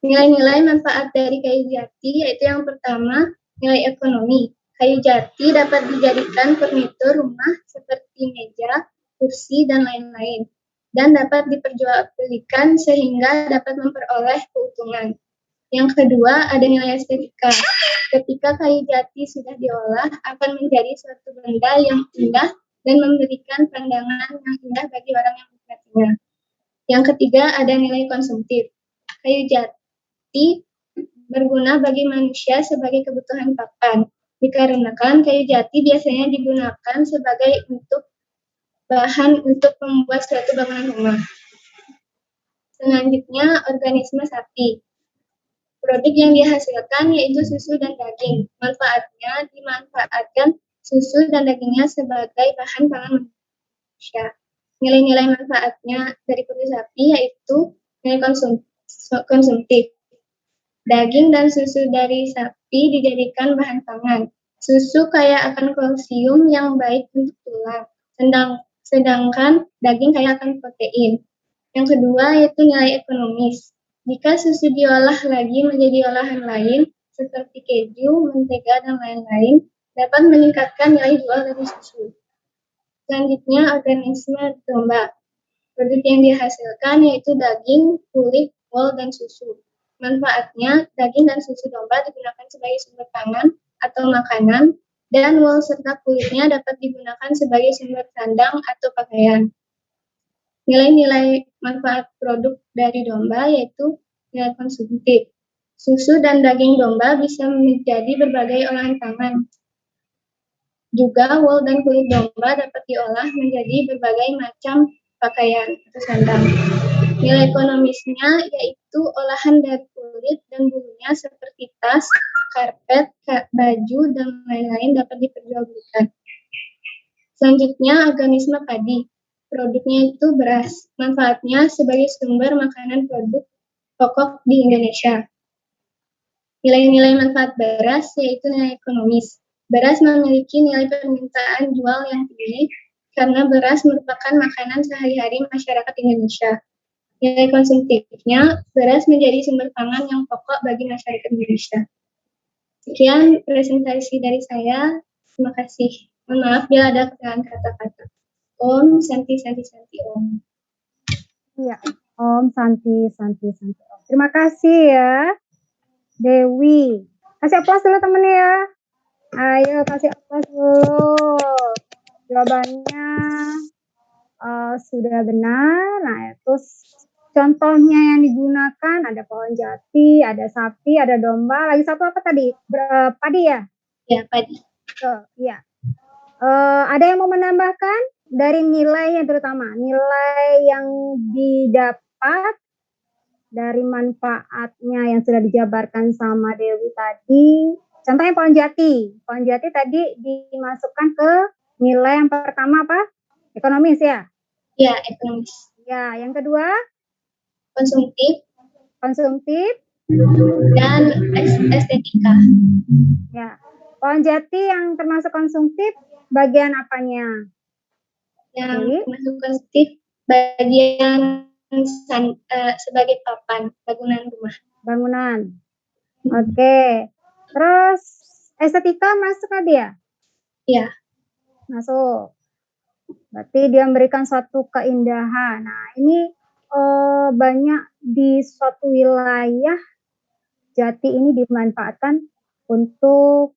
Nilai-nilai manfaat dari kayu jati yaitu yang pertama, nilai ekonomi. Kayu jati dapat dijadikan furnitur rumah seperti meja, kursi, dan lain-lain. Dan dapat diperjualbelikan sehingga dapat memperoleh keuntungan. Yang kedua, ada nilai estetika. Ketika kayu jati sudah diolah, akan menjadi suatu benda yang indah dan memberikan pandangan yang indah bagi orang yang melihatnya. Yang ketiga, ada nilai konsumtif. Kayu jati berguna bagi manusia sebagai kebutuhan pakan. Dikarenakan kayu jati biasanya digunakan sebagai bahan untuk membuat suatu bangunan rumah. Selanjutnya, organisme sapi. Produk yang dihasilkan yaitu susu dan daging. Manfaatnya dimanfaatkan susu dan dagingnya sebagai bahan pangan manusia. Nilai-nilai manfaatnya dari produk sapi yaitu nilai konsumtif. Daging dan susu dari sapi dijadikan bahan pangan. Susu kaya akan kalsium yang baik untuk tulang, sedangkan daging kaya akan protein. Yang kedua yaitu nilai ekonomis. Jika susu diolah lagi menjadi olahan lain, seperti keju, mentega, dan lain-lain, dapat meningkatkan nilai jual dari susu. Selanjutnya, organisme domba. Produk yang dihasilkan yaitu daging, kulit, wool, dan susu. Manfaatnya, daging dan susu domba digunakan sebagai sumber pangan atau makanan, dan wool serta kulitnya dapat digunakan sebagai sumber sandang atau pakaian. Nilai-nilai manfaat produk dari domba yaitu nilai konsumtif. Susu dan daging domba bisa menjadi berbagai olahan pangan. Juga wool dan kulit domba dapat diolah menjadi berbagai macam pakaian atau sandang. Nilai ekonomisnya yaitu olahan dari kulit dan bulunya seperti tas, karpet, baju, dan lain-lain dapat diperjualbelikan. Selanjutnya, organisme padi. Produknya itu beras. Manfaatnya sebagai sumber makanan produk pokok di Indonesia. Nilai-nilai manfaat beras yaitu nilai ekonomis. Beras memiliki nilai permintaan jual yang tinggi karena beras merupakan makanan sehari-hari masyarakat Indonesia. Nilai konsumtifnya, beras menjadi sumber pangan yang pokok bagi masyarakat Indonesia. Sekian presentasi dari saya. Terima kasih. Mohon maaf bila ada kesalahan kata-kata. Om, Santi, Om. Iya, Om, Santi, Om. Terima kasih ya, Dewi. Kasih aplaus dulu temennya ya. Ayo kasih aplaus dulu. Jawabannya sudah benar. Nah, terus contohnya yang digunakan ada pohon jati, ada sapi, ada domba. Lagi satu apa tadi? Padi ya? Ya, padi. Iya. Ada yang mau menambahkan? Dari nilainya terutama, nilai yang didapat dari manfaatnya yang sudah dijabarkan sama Dewi tadi. Contohnya pohon jati. Pohon jati tadi dimasukkan ke nilai yang pertama apa? Ekonomis ya? Ya, ekonomis. Ya, yang kedua? Konsumtif. Dan estetika. Ya. Pohon jati yang termasuk konsumtif bagian apanya? Yang termasuk konsumtif bagian sebagai papan bangunan. Oke. Terus estetika masuk nggak dia? Iya. Masuk. Berarti dia memberikan suatu keindahan. Nah, ini banyak di suatu wilayah jati ini dimanfaatkan untuk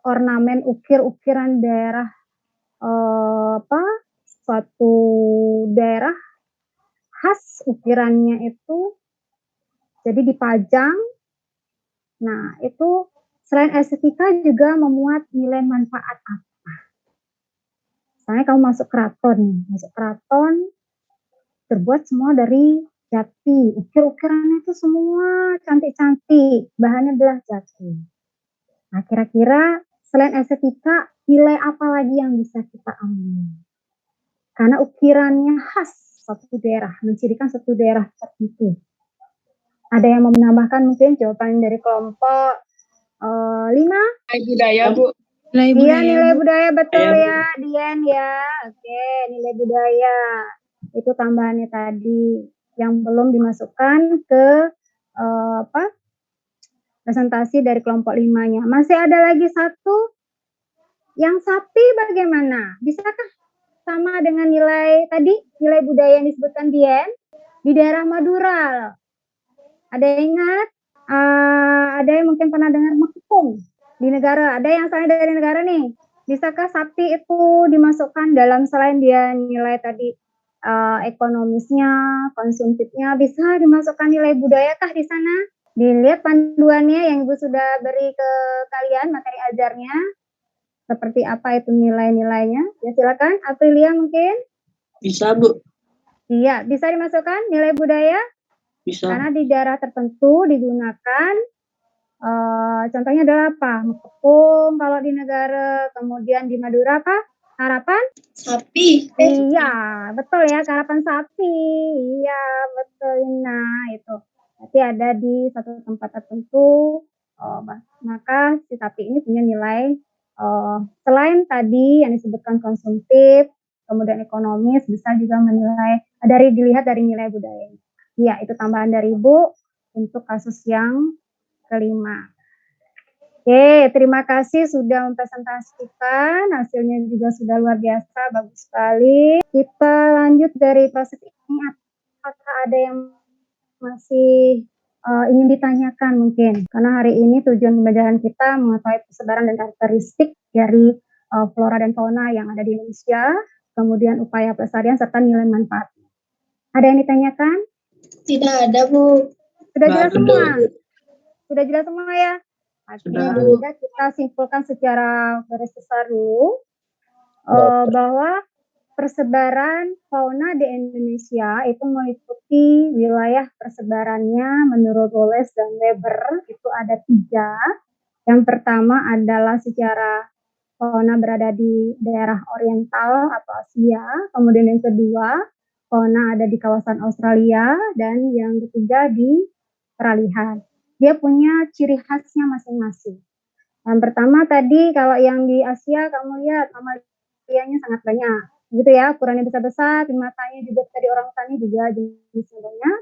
ornamen ukir-ukiran daerah suatu daerah khas ukirannya itu jadi dipajang. Nah, itu selain estetika juga memuat nilai manfaat apa. Misalnya kamu masuk keraton terbuat semua dari jati, ukir-ukirannya itu semua cantik-cantik, bahannya adalah jati. Nah, kira-kira selain estetika, nilai apa lagi yang bisa kita ambil? Karena ukirannya khas satu daerah, mencirikan satu daerah tertentu. Ada yang mau menambahkan mungkin jawaban dari kelompok 5? Nilai budaya, Bu. Iya, nilai budaya betul Budaya, Bu. ya, Dian ya. Oke, nilai budaya. Itu tambahannya tadi yang belum dimasukkan ke presentasi dari kelompok 5-nya. Masih ada lagi satu, yang sapi bagaimana? Bisakah sama dengan nilai tadi, nilai budaya yang disebutkan Dian? Di daerah Madura. Ada yang ingat? Ada yang mungkin pernah dengar mekepung di negara. Ada yang asalnya dari negara nih. Bisakah sapi itu dimasukkan dalam selain dia nilai tadi ekonomisnya, konsumtifnya, bisa dimasukkan nilai budayakah di sana? Dilihat panduannya yang Ibu sudah beri ke kalian materi ajarnya. Seperti apa itu nilai-nilainya? Ya silakan, Aprilia mungkin. Bisa, Bu. Iya, bisa dimasukkan nilai budaya? Bisa. Karena di daerah tertentu digunakan, contohnya adalah apa? Mekepung kalau di negara, kemudian di Madura apa? Harapan? Sapi. Iya, betul ya, karapan sapi. Iya, betul. Nah, itu. Berarti ada di satu tempat tertentu, maka si sapi ini punya nilai, selain tadi yang disebutkan konsumtif, kemudian ekonomis, bisa juga menilai, dilihat dari nilai budaya. Iya, itu tambahan dari Ibu untuk kasus yang kelima. Oke, terima kasih sudah mempresentasikan, hasilnya juga sudah luar biasa, bagus sekali. Kita lanjut dari proses ini, apakah ada yang masih ingin ditanyakan mungkin? Karena hari ini tujuan pembelajaran kita mengetahui persebaran dan karakteristik dari flora dan fauna yang ada di Indonesia, kemudian upaya pelestarian serta nilai manfaat. Ada yang ditanyakan? Tidak ada, Bu. Sudah jelas Baru. semua? Sudah jelas semua ya? Sudah. Sudah, kita simpulkan secara garis besar dulu bahwa persebaran fauna di Indonesia itu meliputi wilayah persebarannya menurut Wallace dan Weber itu ada 3. Yang pertama adalah secara fauna berada di daerah oriental atau Asia, kemudian yang kedua fauna ada di kawasan Australia, dan yang ketiga di peralihan. Dia punya ciri khasnya masing-masing. Yang pertama tadi kalau yang di Asia kamu lihat mamalianya sangat banyak, gitu ya, ukurannya besar-besar, primatanya juga tadi orangutannya juga jenisnya banyak.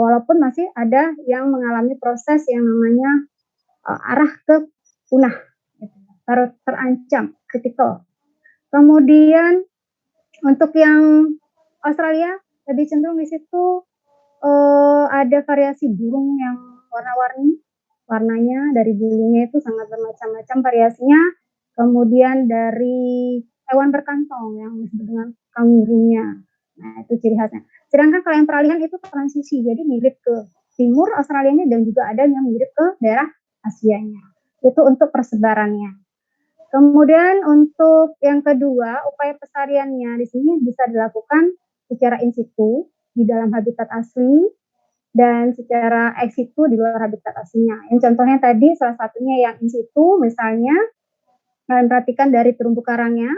Walaupun masih ada yang mengalami proses yang namanya arah ke punah, gitu, terancam, kritikal. Kemudian untuk yang Australia lebih cenderung di situ ada variasi burung yang warna-warni, warnanya dari bulunya itu sangat bermacam-macam variasinya. Kemudian dari hewan berkantong yang disebut dengan kangurunya. Nah, itu ciri khasnya. Sedangkan kalau yang peralihan itu transisi, jadi mirip ke timur Australianya dan juga ada yang mirip ke daerah Asianya. Itu untuk persebarannya. Kemudian untuk yang kedua, upaya pelestariannya di sini bisa dilakukan secara in situ di dalam habitat asli dan secara ex situ di luar habitat aslinya. Yang contohnya tadi salah satunya yang in situ, misalnya kalian perhatikan dari terumbu karangnya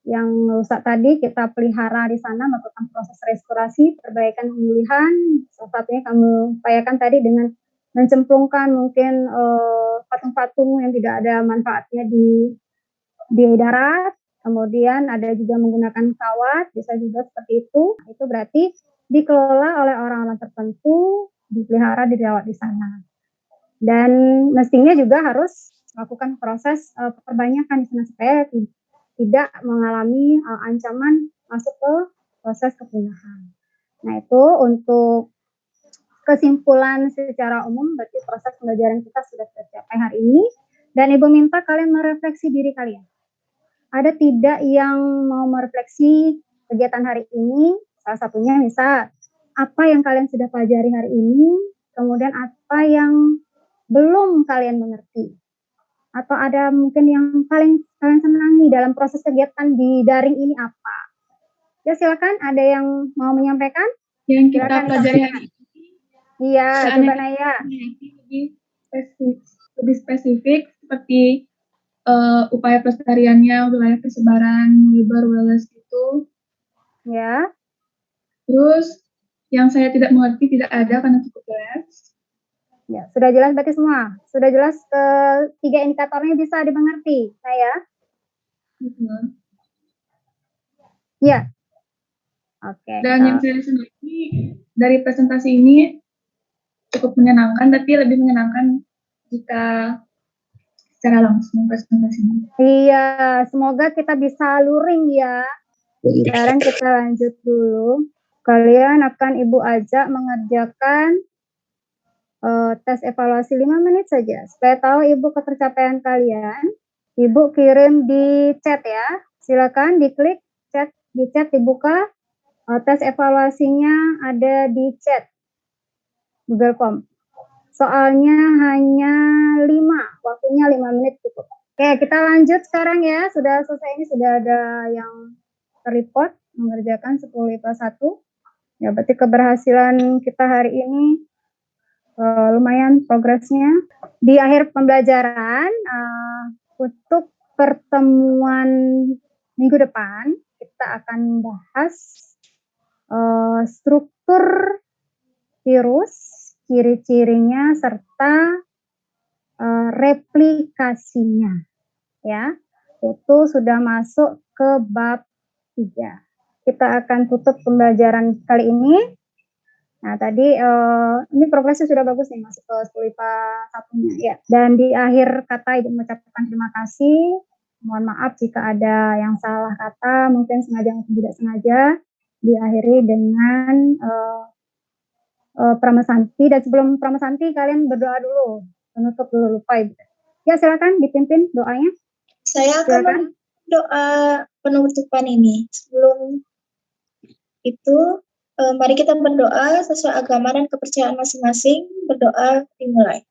yang rusak tadi kita pelihara di sana, melakukan proses restorasi, perbaikan, pemulihan. Salah satunya kamu upayakan tadi dengan mencemplungkan mungkin patung-patung yang tidak ada manfaatnya di darat. Kemudian ada juga menggunakan kawat, bisa juga seperti itu. Itu berarti dikelola oleh orang-orang tertentu, dipelihara, dirawat di sana. Dan mestinya juga harus melakukan proses perbanyakan di sana supaya tidak mengalami ancaman masuk ke proses kepunahan. Nah, itu untuk kesimpulan secara umum, berarti proses pembelajaran kita sudah tercapai hari ini. Dan Ibu minta kalian merefleksi diri kalian. ada tidak yang mau merefleksi kegiatan hari ini? Salah satunya misal, apa yang kalian sudah pelajari hari ini, kemudian apa yang belum kalian mengerti, atau ada mungkin yang kalian senangi dalam proses kegiatan di daring ini apa? Ya silakan, ada yang mau menyampaikan? Yang kita Silakan pelajari disampaikan. hari ini, Iya, coba Naya. lebih spesifik seperti upaya pelestariannya, wilayah persebaran Wilbur Wallace itu. Ya, Terus yang saya tidak mengerti tidak ada karena cukup jelas. ya, sudah jelas berarti semua. Sudah jelas ketiga indikatornya bisa dimengerti, Naya? Iya. Oke. Dan yang saya sendiri dari presentasi ini cukup menyenangkan, tapi lebih menyenangkan jika secara langsung presentasinya. Iya, semoga kita bisa luring ya. Sekarang kita lanjut dulu. Kalian akan Ibu ajak mengerjakan tes evaluasi 5 menit saja. Supaya tahu Ibu ketercapaian kalian, Ibu kirim di chat ya. Silakan diklik chat, di chat dibuka. Tes evaluasinya ada di chat Google Form. Soalnya hanya 5, waktunya 5 menit cukup. Oke, kita lanjut sekarang ya. Sudah selesai, ini sudah ada yang terreport mengerjakan 10 IPA 1. Ya, berarti keberhasilan kita hari ini lumayan progresnya. Di akhir pembelajaran, untuk pertemuan minggu depan, kita akan bahas struktur virus, ciri-cirinya, serta replikasinya. Ya, itu sudah masuk ke bab 3. Kita akan tutup pembelajaran kali ini. Nah, tadi ini progresnya sudah bagus nih, masuk ke 10 IPA 1-nya ya. Dan di akhir kata Ibu mengucapkan terima kasih. Mohon maaf jika ada yang salah kata, mungkin sengaja maupun tidak sengaja. Diakhiri dengan Pramasanti. Dan sebelum Pramasanti, kalian berdoa dulu. Menutup dulu, lupa Ibu. Ya, silakan dipimpin doanya. Saya akan doa penutupan ini. Sebelum itu, mari kita berdoa sesuai agama dan kepercayaan masing-masing. Berdoa dimulai.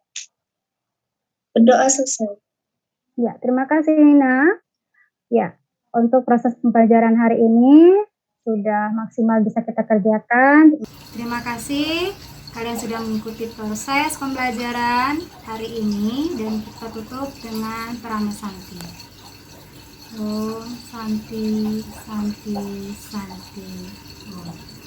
Berdoa selesai. Ya, terima kasih Nina. Ya, untuk proses pembelajaran hari ini sudah maksimal bisa kita kerjakan. Terima kasih kalian sudah mengikuti proses pembelajaran hari ini, dan kita tutup dengan Pramasanti. Om Santi, Santi, Santi. Om.